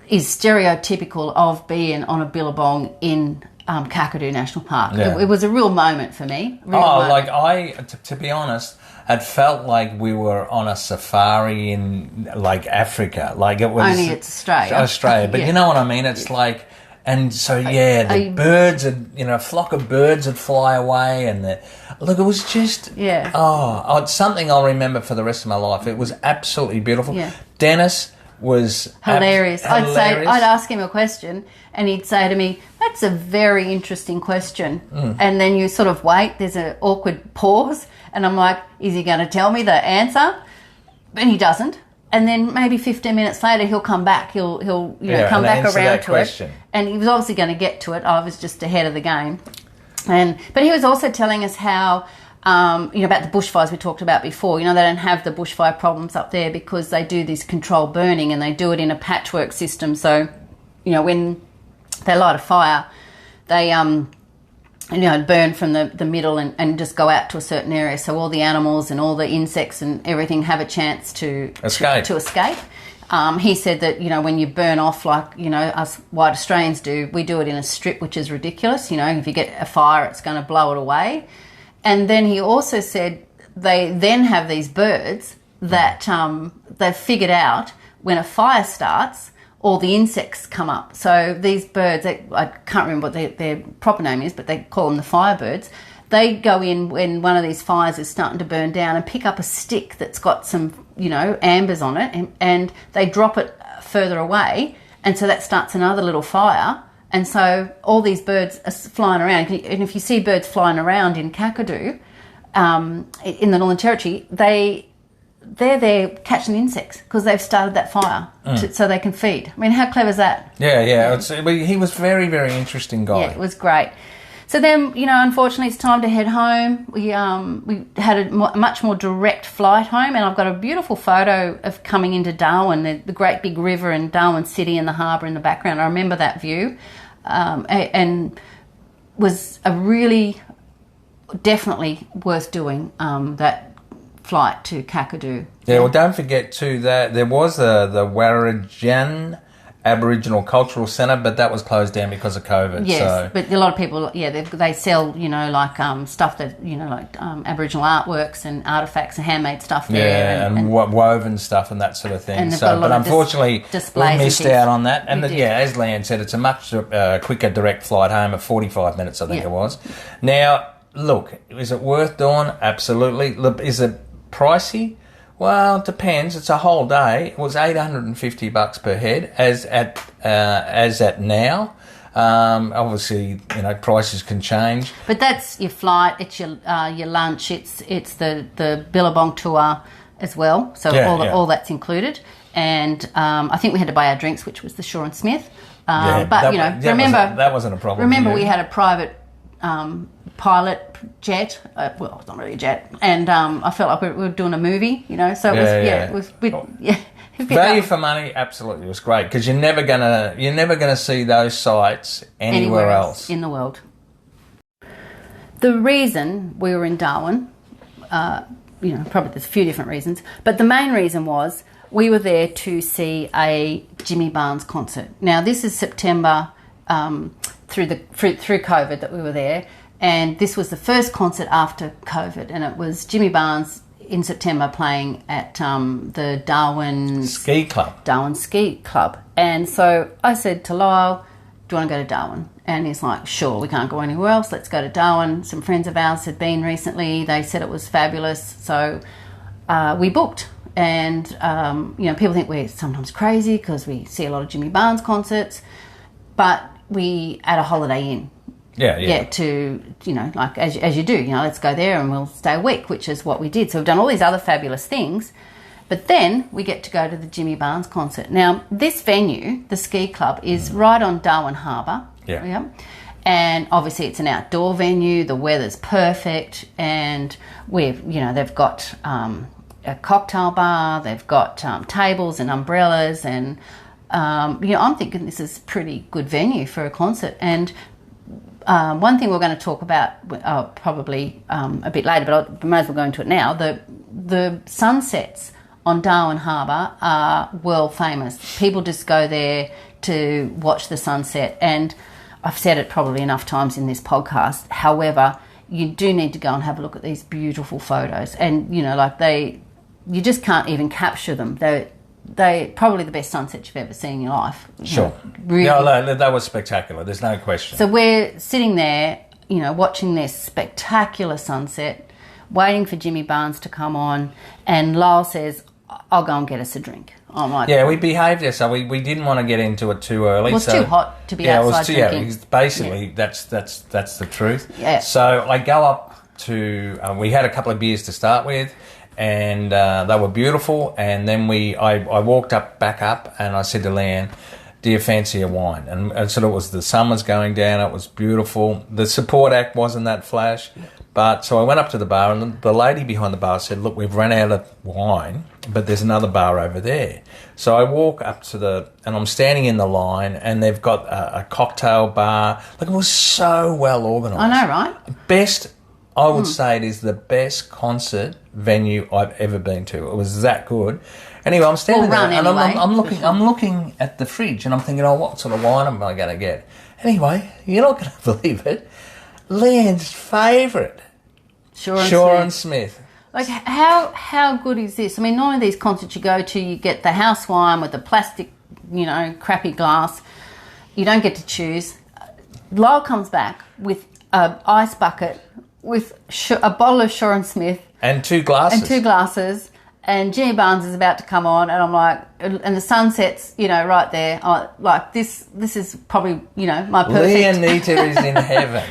is stereotypical of being on a billabong in Kakadu National Park. Yeah. It was a real moment for me. To be honest, it felt like we were on a safari in like Africa. Like it was only it's Australia, but you know what I mean. It's like, and so the birds, a flock of birds would fly away, and it was just it's something I'll remember for the rest of my life. It was absolutely beautiful. Yeah. Dennis was hilarious. I'd ask him a question and he'd say to me, "That's a very interesting question." And then you sort of wait, there's an awkward pause, and I'm like, is he going to tell me the answer? And he doesn't. And then maybe 15 minutes later he'll come back, he'll come back around to question. It. And he was obviously going to get to it. I was just ahead of the game. But he was also telling us how about the bushfires we talked about before. They don't have the bushfire problems up there because they do this controlled burning, and they do it in a patchwork system. So, when they light a fire, they burn from the middle and just go out to a certain area. So all the animals and all the insects and everything have a chance to escape. He said that, when you burn off like, us white Australians do, we do it in a strip, which is ridiculous. If you get a fire, it's going to blow it away. And then he also said they then have these birds that they've figured out when a fire starts, all the insects come up. So these birds, I can't remember what their proper name is, but they call them the firebirds. They go in when one of these fires is starting to burn down and pick up a stick that's got some, ambers on it, and they drop it further away, and so that starts another little fire. And so all these birds are flying around. And if you see birds flying around in Kakadu, in the Northern Territory, they're there catching insects because they've started that fire so they can feed. I mean, how clever is that? Yeah. He was very, very interesting guy. Yeah, it was great. So then, unfortunately, it's time to head home. We had a much more direct flight home, and I've got a beautiful photo of coming into Darwin, the great big river and Darwin City and the harbour in the background. I remember that view, and was a really definitely worth doing that flight to Kakadu. Yeah, well, don't forget too that there was the Warrajan Aboriginal Cultural Centre, but that was closed down because of COVID. Yes, so. But a lot of people, they sell, stuff that, Aboriginal artworks and artefacts and handmade stuff there. Yeah, and woven stuff and that sort of thing. And but unfortunately, we missed out on that. And as Leanne said, it's a much quicker direct flight home of 45 minutes, I think it was. Now, look, is it worth doing? Absolutely. Look, is it pricey? Well, it depends. It's a whole day. It was $850 per head, as at now. Obviously, prices can change. But that's your flight. It's your lunch. It's the Billabong tour as well. So all that's included. And I think we had to buy our drinks, which was the Shaw and Smith. Remember that wasn't a problem. Remember, we had a private pilot jet. Well, it's not really a jet, and I felt like we were doing a movie, So it was value for money. Absolutely, it was great because you're never gonna see those sites anywhere else in the world. The reason we were in Darwin, probably there's a few different reasons, but the main reason was we were there to see a Jimmy Barnes concert. Now, this is September. Through COVID that we were there, and this was the first concert after COVID, and it was Jimmy Barnes in September playing at the Darwin Ski Club. And so I said to Lyle, do you want to go to Darwin? And he's like, sure, we can't go anywhere else, let's go to Darwin. Some friends of ours had been recently, they said it was fabulous, so we booked. And people think we're sometimes crazy because we see a lot of Jimmy Barnes concerts, but we at a Holiday Inn. Yeah, to, as you do, let's go there and we'll stay a week, which is what we did. So we've done all these other fabulous things, but then we get to go to the Jimmy Barnes concert. Now, this venue, the ski club, is right on Darwin Harbour. Yeah. And obviously it's an outdoor venue, the weather's perfect, and they've got a cocktail bar, they've got tables and umbrellas, and I'm thinking this is a pretty good venue for a concert. And one thing we're going to talk about probably a bit later, but I may as well go into it now. The sunsets on Darwin Harbour are world famous. People just go there to watch the sunset, and I've said it probably enough times in this podcast. However, you do need to go and have a look at these beautiful photos, and you just can't even capture them. They probably the best sunset you've ever seen in your life. Sure. Really. No, that was spectacular. There's no question. So we're sitting there, watching this spectacular sunset, waiting for Jimmy Barnes to come on, and Lyle says, I'll go and get us a drink. I'm like, we behaved ourselves. We didn't want to get into it too early. It was too hot to be outside drinking. Yeah, basically that's the truth. Yeah. So I go up to, we had a couple of beers to start with, and they were beautiful. And then I walked back up, and I said to Leanne, do you fancy a wine? And so it was, the sun was going down, it was beautiful. The support act wasn't that flash. But so I went up to the bar, and the lady behind the bar said, look, we've run out of wine, but there's another bar over there. So I walk up to and I'm standing in the line, and they've got a cocktail bar. Like, it was so well organised. I know, right? Best, I would say it is the best concert venue I've ever been to. It was that good. Anyway, I'm standing there, and I'm looking at the fridge, and I'm thinking, what sort of wine am I going to get? Anyway, you're not going to believe it. Leanne's favourite, Shaw and Smith. Like, how good is this? I mean, none of these concerts you go to, you get the house wine with the plastic, crappy glass. You don't get to choose. Lyle comes back with an ice bucket with a bottle of Shaw and Smith. And two glasses. and Jimmy Barnes is about to come on, and I'm like, and the sunset's, right there. Like this is probably, my perfect. Leonita is in heaven.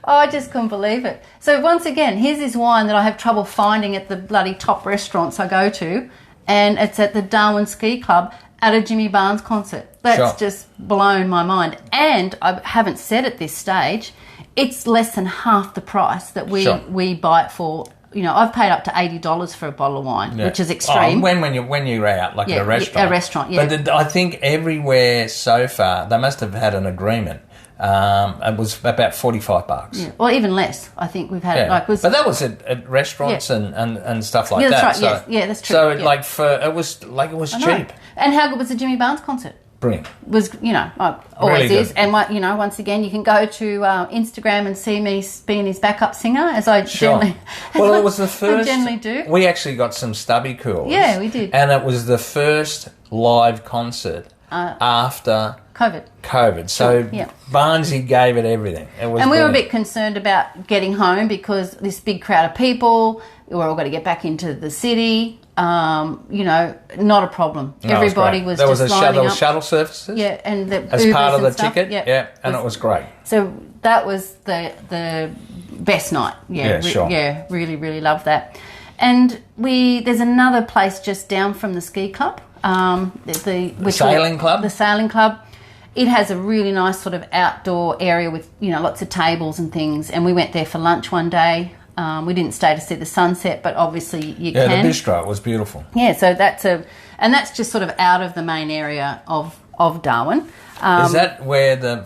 I just couldn't believe it. So once again, here's this wine that I have trouble finding at the bloody top restaurants I go to, and it's at the Darwin Ski Club at a Jimmy Barnes concert. That's just blown my mind. And I haven't said at this stage, it's less than half the price that we buy it for. I've paid up to $80 for a bottle of wine, which is extreme. When you're out, like at a restaurant. A restaurant, yeah. But I think everywhere so far, they must have had an agreement. It was about $45. Yeah, or even less. I think we've had it. But that was at restaurants and stuff like that. That's right. So, that's true. So it was cheap. And how good was the Jimmy Barnes concert? Brilliant. Was always really is, and once again you can go to Instagram and see me being his backup singer as I generally. Well, it was the first. I generally do. We actually got some stubby coolers. Yeah, we did, and it was the first live concert after COVID. So Barnesy gave it everything. It was, and we were a bit concerned about getting home because this big crowd of people. We're all got to get back into the city. Not a problem. No, Everybody was there just lining up. Shuttle services. Yeah, and the as Ubers part of the stuff. ticket. Yeah, and it was great. So that was the best night. Yeah, really, really loved that. And there's another place just down from the ski club. The sailing club. The sailing club. It has a really nice sort of outdoor area with lots of tables and things. And we went there for lunch one day. We didn't stay to see the sunset, but obviously you can. Yeah, the bistro was beautiful. Yeah, so that's just sort of out of the main area of Darwin. Is that where the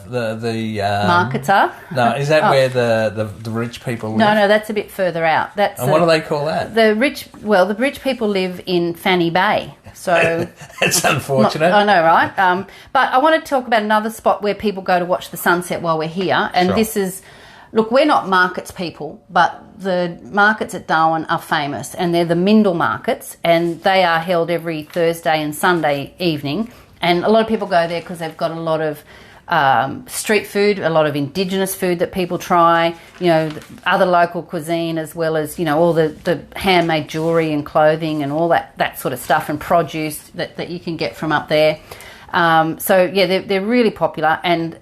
markets are? No, is that where the rich people live? No, that's a bit further out. And what do they call that? The rich people live in Fanny Bay. So it's unfortunate. I know, right? But I want to talk about another spot where people go to watch the sunset while we're here, and this is. Look, we're not markets people, but the markets at Darwin are famous, and they're the Mindle markets, and they are held every Thursday and Sunday evening. And a lot of people go there because they've got a lot of street food, a lot of Indigenous food that people try, other local cuisine, as well as, all the handmade jewellery and clothing and all that sort of stuff, and produce that you can get from up there. They're really popular, and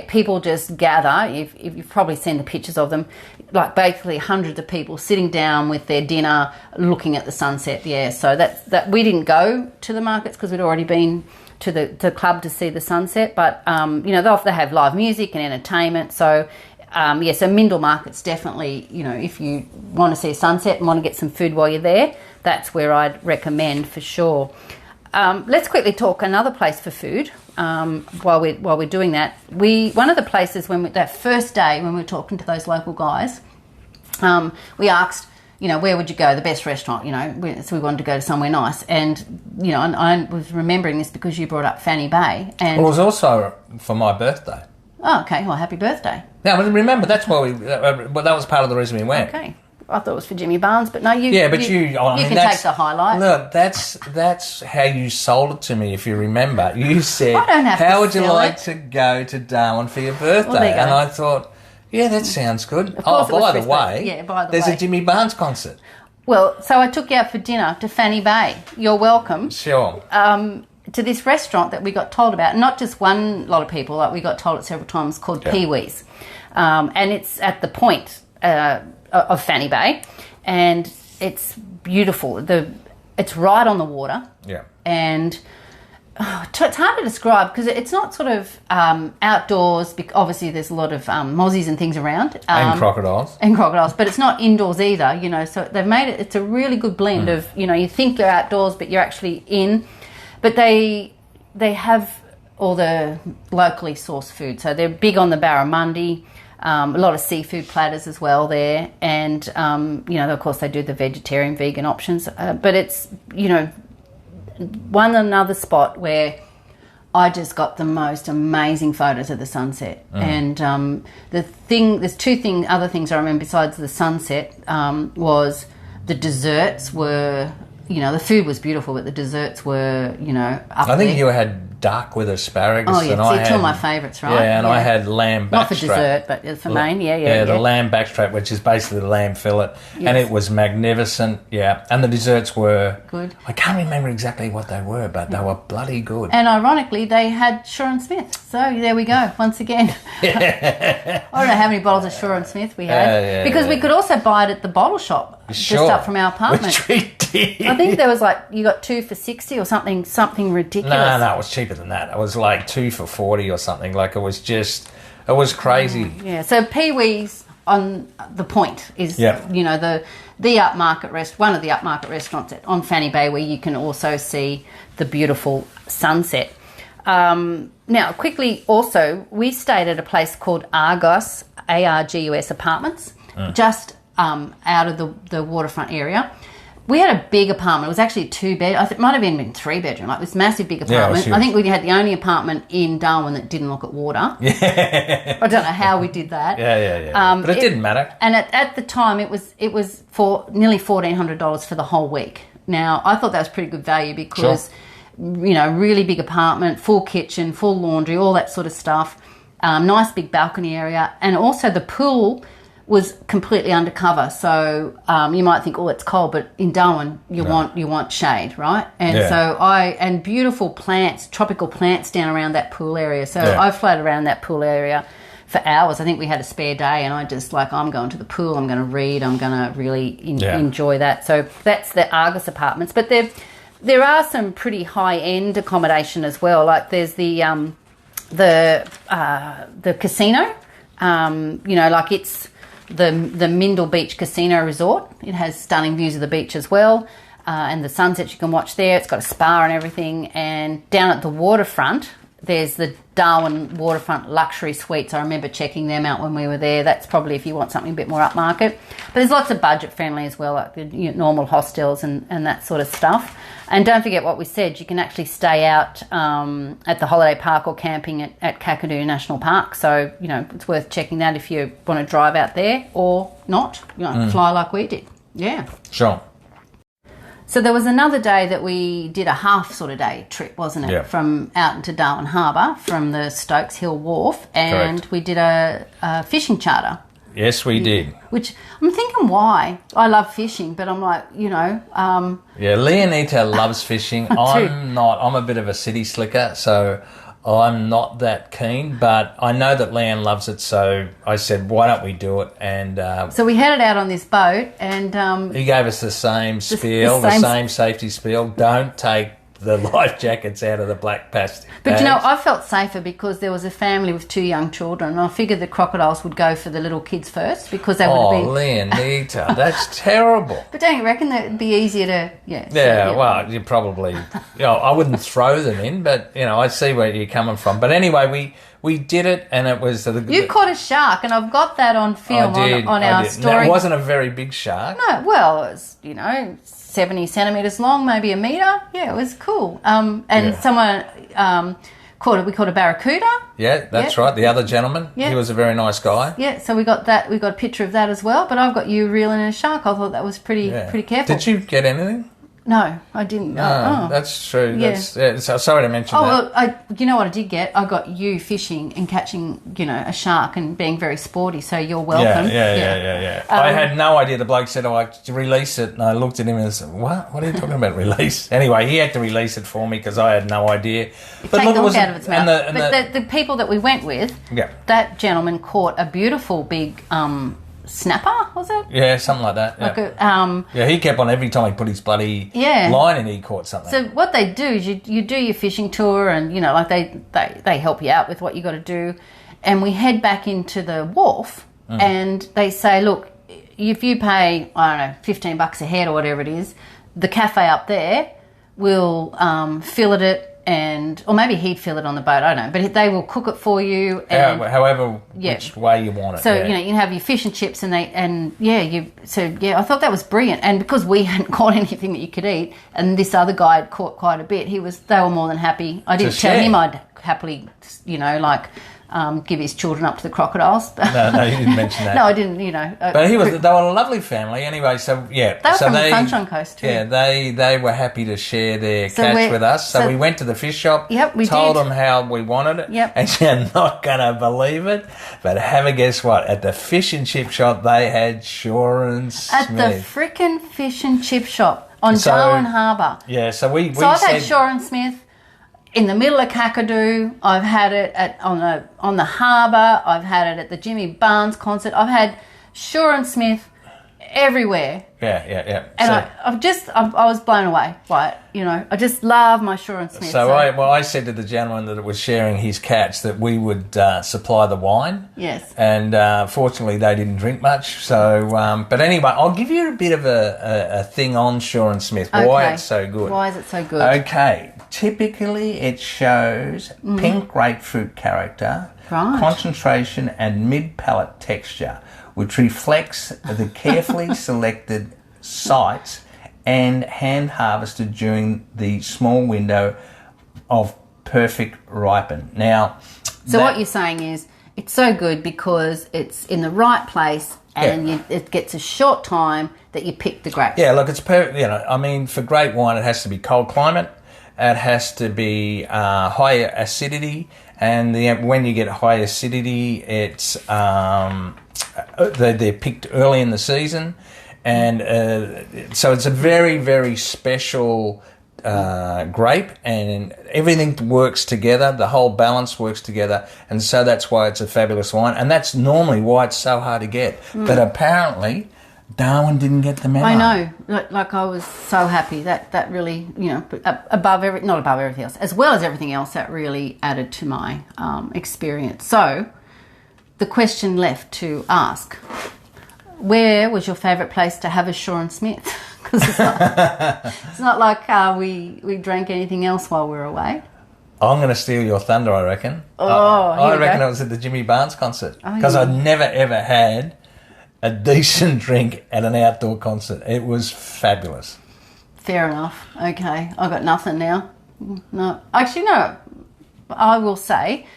people just gather. If you've probably seen the pictures of them, like basically hundreds of people sitting down with their dinner, looking at the sunset. Yeah, so that we didn't go to the markets because we'd already been to the club to see the sunset. But they have live music and entertainment. So so Mindle Market's definitely, if you want to see a sunset and want to get some food while you're there, that's where I'd recommend for sure. Let's quickly talk another place for food. While we're doing that, one of the places that first day when we were talking to those local guys, we asked, where would you go, the best restaurant, so we wanted to go to somewhere nice, and and I was remembering this because you brought up Fanny Bay, and it was also for my birthday. Oh, okay. Well, happy birthday. Yeah, but remember that's why that was part of the reason we went. Okay. I thought it was for Jimmy Barnes, but no, you. Yeah, but you can take the highlight. Look, that's how you sold it to me. If you remember, you said, I don't have "How would you like to go to Darwin for your birthday?" Well, and I thought, yeah, that sounds good. By the way, there's a Jimmy Barnes concert. Well, so I took you out for dinner to Fanny Bay. You're welcome. Sure. To this restaurant that we got told about, not just one lot of people, like we got told it several times, called Pee Wee's, and it's at the point of Fanny Bay, and it's beautiful. It's right on the water. Yeah. And it's hard to describe because it's not sort of outdoors. Obviously, there's a lot of mozzies and things around. And crocodiles. But it's not indoors either, so they've made it, it's a really good blend of, you think you're outdoors, but you're actually in. But they have all the locally sourced food. So they're big on the barramundi, a lot of seafood platters as well there. And, of course, they do the vegetarian, vegan options. But it's, another spot where I just got the most amazing photos of the sunset. And there's other things I remember besides the sunset was the desserts were... the food was beautiful, but the desserts were, up I think there. you had duck with asparagus. Oh, yeah, and see, two of my favourites, right? Yeah, and I had lamb backstrap. Not for dessert, but for main, Yeah, the lamb backstrap, which is basically the lamb fillet. Yes. And it was magnificent, yeah. And the desserts were... Good. I can't remember exactly what they were, but they were bloody good. And ironically, they had Shaw & Smith. So there we go, once again. I don't know how many bottles of Shaw & Smith we had. Because we could also buy it at the bottle shop. Just up from our apartment. Which we did. I think there was like, you got 2 for 60 or something ridiculous. No, it was cheaper than that. It was like 2 for 40 or something. Like it was crazy. Yeah, so Pee-wee's on the point is, the upmarket one of the upmarket restaurants on Fanny Bay, where you can also see the beautiful sunset. Now, quickly also, we stayed at a place called Argus, Argus Apartments, just out of the waterfront area. We had a big apartment. It was actually a 2-bed. I think it might have even been 3-bedroom. Like this massive big apartment. Yeah, I think we had the only apartment in Darwin that didn't look at water. Yeah. I don't know how we did that. Yeah. But it didn't matter. And at the time, it was for nearly $1,400 for the whole week. Now, I thought that was pretty good value because, really big apartment, full kitchen, full laundry, all that sort of stuff. Nice big balcony area, and also the pool was completely undercover, so you might think, it's cold, but in Darwin you want shade, right? And so beautiful plants, tropical plants down around that pool area. So I floated around that pool area for hours. I think we had a spare day, and I just I'm going to the pool, I'm going to read, I'm going to really enjoy that. So that's the Argus Apartments, but there are some pretty high end accommodation as well. Like there's the casino, it's the Mindle Beach Casino Resort. It has stunning views of the beach as well, and the sunsets you can watch there. It's got a spa and everything. And down at the waterfront, there's the Darwin Waterfront Luxury Suites. I remember checking them out when we were there. That's probably if you want something a bit more upmarket. But there's lots of budget friendly as well, like the normal hostels and that sort of stuff. And don't forget what we said, you can actually stay out at the holiday park or camping at Kakadu National Park. So, it's worth checking that if you want to drive out there or not, fly like we did. Yeah. Sure. So there was another day that we did a half sort of day trip, wasn't it? Yeah. From out into Darwin Harbour from the Stokes Hill Wharf, and Correct. we did a fishing charter. Yes, we did. Which I'm thinking why. I love fishing, but I'm like, Leonita loves fishing. I'm not. I'm a bit of a city slicker, so I'm not that keen, but I know that Leanne loves it, so I said, why don't we do it? And so we headed out on this boat, and he gave us the same spiel, the same safety spiel. Don't take the life jackets out of the black plastic bags. But I felt safer because there was a family with 2 young children, and I figured the crocodiles would go for the little kids first because they would be... Oh, Leonita, that's terrible. But don't you reckon that it'd be easier to... Well, you probably... I wouldn't throw them in, but, I see where you're coming from. But anyway, we did it, and it was... You caught a shark, and I've got that on film on our story. Now, it wasn't a very big shark. No, well, it was, 70 centimetres long, maybe a metre. Yeah, it was cool. Someone we caught a barracuda. Yeah, that's right. The other gentleman, he was a very nice guy. Yeah, so we got that. We got a picture of that as well. But I've got you reeling in a shark. I thought that was pretty careful. Did you get anything? No, I didn't. That's true. Yeah. So sorry to mention that. Well, you know what I did get? I got you fishing and catching, a shark and being very sporty, so you're welcome. Yeah. I had no idea. The bloke said, release it. And I looked at him and said, what? What are you talking about, release? Anyway, he had to release it for me because I had no idea. Take the hook out of its mouth. But the people that we went with, that gentleman caught a beautiful big... snapper, was it? Yeah, something like that. Yeah. He kept on every time he put his bloody line in, he caught something. So what they do is you do your fishing tour, and they help you out with what you got to do, and we head back into the wharf, and they say, look, if you pay $15 a head or whatever it is, the cafe up there will fillet it. Or maybe he'd fill it on the boat, I don't know. But they will cook it for you. And, however, which way you want it. So, you can have your fish and chips I thought that was brilliant. And because we hadn't caught anything that you could eat, and this other guy had caught quite a bit, they were more than happy. I didn't tell him I'd happily, give his children up to the crocodiles. No, you didn't mention that. No, I didn't, But they were a lovely family anyway, so yeah. They were from the Sunshine Coast too. Yeah, they were happy to share their catch with us. So we went to the fish shop, told them how we wanted it, and you're not going to believe it, but have a guess what? At the fish and chip shop, they had Shaw and Smith. At the frickin' fish and chip shop on Darwin Harbour. Yeah, so we I've had Shaw and Smith in the middle of Kakadu. I've had it on the harbour. I've had it at the Jimmy Barnes concert. I've had Shaw and Smith everywhere. Yeah. And I was blown away by it. I just love my Shaw and Smith. So I said to the gentleman that was sharing his catch that we would supply the wine. Yes. And fortunately, they didn't drink much. So, but anyway, I'll give you a bit of a thing on Shaw and Smith. Why it's so good. Why is it so good? Okay. Typically, it shows pink grapefruit character, concentration, and mid-palate texture, which reflects the carefully selected sites and hand harvested during the small window of perfect ripen. Now, so what you're saying is it's so good because it's in the right place and it gets a short time that you pick the grapes. Yeah, look, it's I mean, for great wine, it has to be cold climate. It has to be high acidity, and when you get high acidity, it's they're picked early in the season, and so it's a very, very special grape, and everything works together. The whole balance works together, and so that's why it's a fabulous wine, and that's normally why it's so hard to get. But apparently, Darwin didn't get the memo. I know. Like I was so happy that really, not above everything else, as well as everything else, that really added to my experience. So the question left to ask, where was your favourite place to have a Shaw and Smith? Because it's not like we drank anything else while we were away. I'm going to steal your thunder, I reckon. I reckon it was at the Jimmy Barnes concert, because I'd never ever had a decent drink at an outdoor concert. It was fabulous. Fair enough. Okay, I got nothing now. No, actually, no. I will say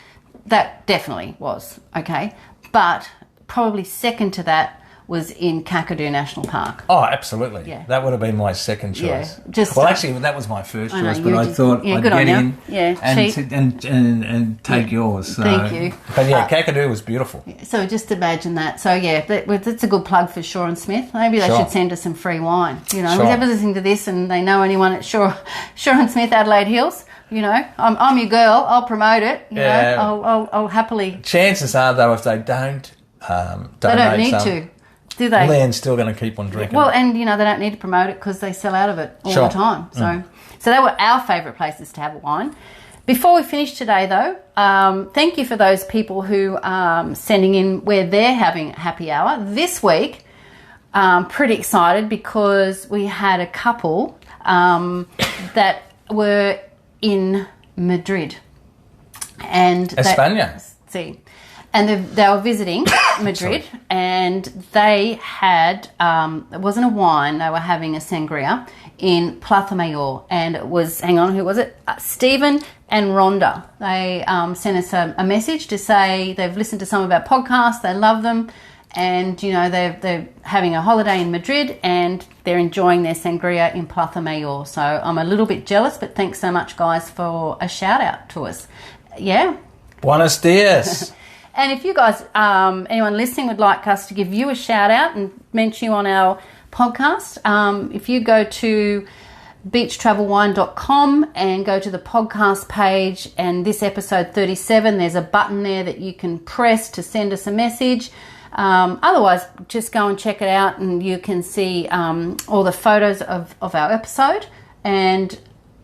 that definitely was okay, but probably second to that was in Kakadu National Park. Oh, absolutely. Yeah. That would have been my second choice. Yeah, actually, that was my first choice, but I thought I'd get in and take yours. So. Thank you. But yeah, Kakadu was beautiful. So just imagine that. So yeah, that's a good plug for Shaw and Smith. Maybe they should send us some free wine. Who's ever listening to this and they know anyone at Shaw and Smith Adelaide Hills, I'm your girl. I'll promote it. I'll happily. Chances are though, if they don't donate, they don't need to. Do they? Leanne's still going to keep on drinking. Well, and they don't need to promote it because they sell out of it all the time. So they were our favourite places to have a wine. Before we finish today, though, thank you for those people who are sending in where they're having happy hour this week. Pretty excited because we had a couple that were in Madrid and España. And they were visiting Madrid, and they had, it wasn't a wine, they were having a sangria in Plaza Mayor, and it was, who was it? Stephen and Rhonda. They sent us a message to say they've listened to some of our podcasts, they love them, and, they're having a holiday in Madrid, and they're enjoying their sangria in Plaza Mayor. So I'm a little bit jealous, but thanks so much, guys, for a shout-out to us. Yeah. Buenos dias. And if you guys, anyone listening would like us to give you a shout out and mention you on our podcast, if you go to beachtravelwine.com and go to the podcast page, and this episode 37, there's a button there that you can press to send us a message. Otherwise, just go and check it out and you can see all the photos of our episode. And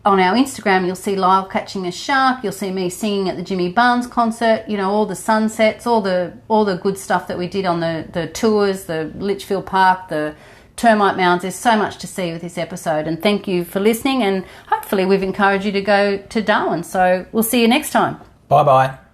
on our Instagram, you'll see Lyle catching a shark. You'll see me singing at the Jimmy Barnes concert. All the sunsets, all the good stuff that we did on the tours, the Litchfield Park, the termite mounds. There's so much to see with this episode. And thank you for listening. And hopefully we've encouraged you to go to Darwin. So we'll see you next time. Bye-bye.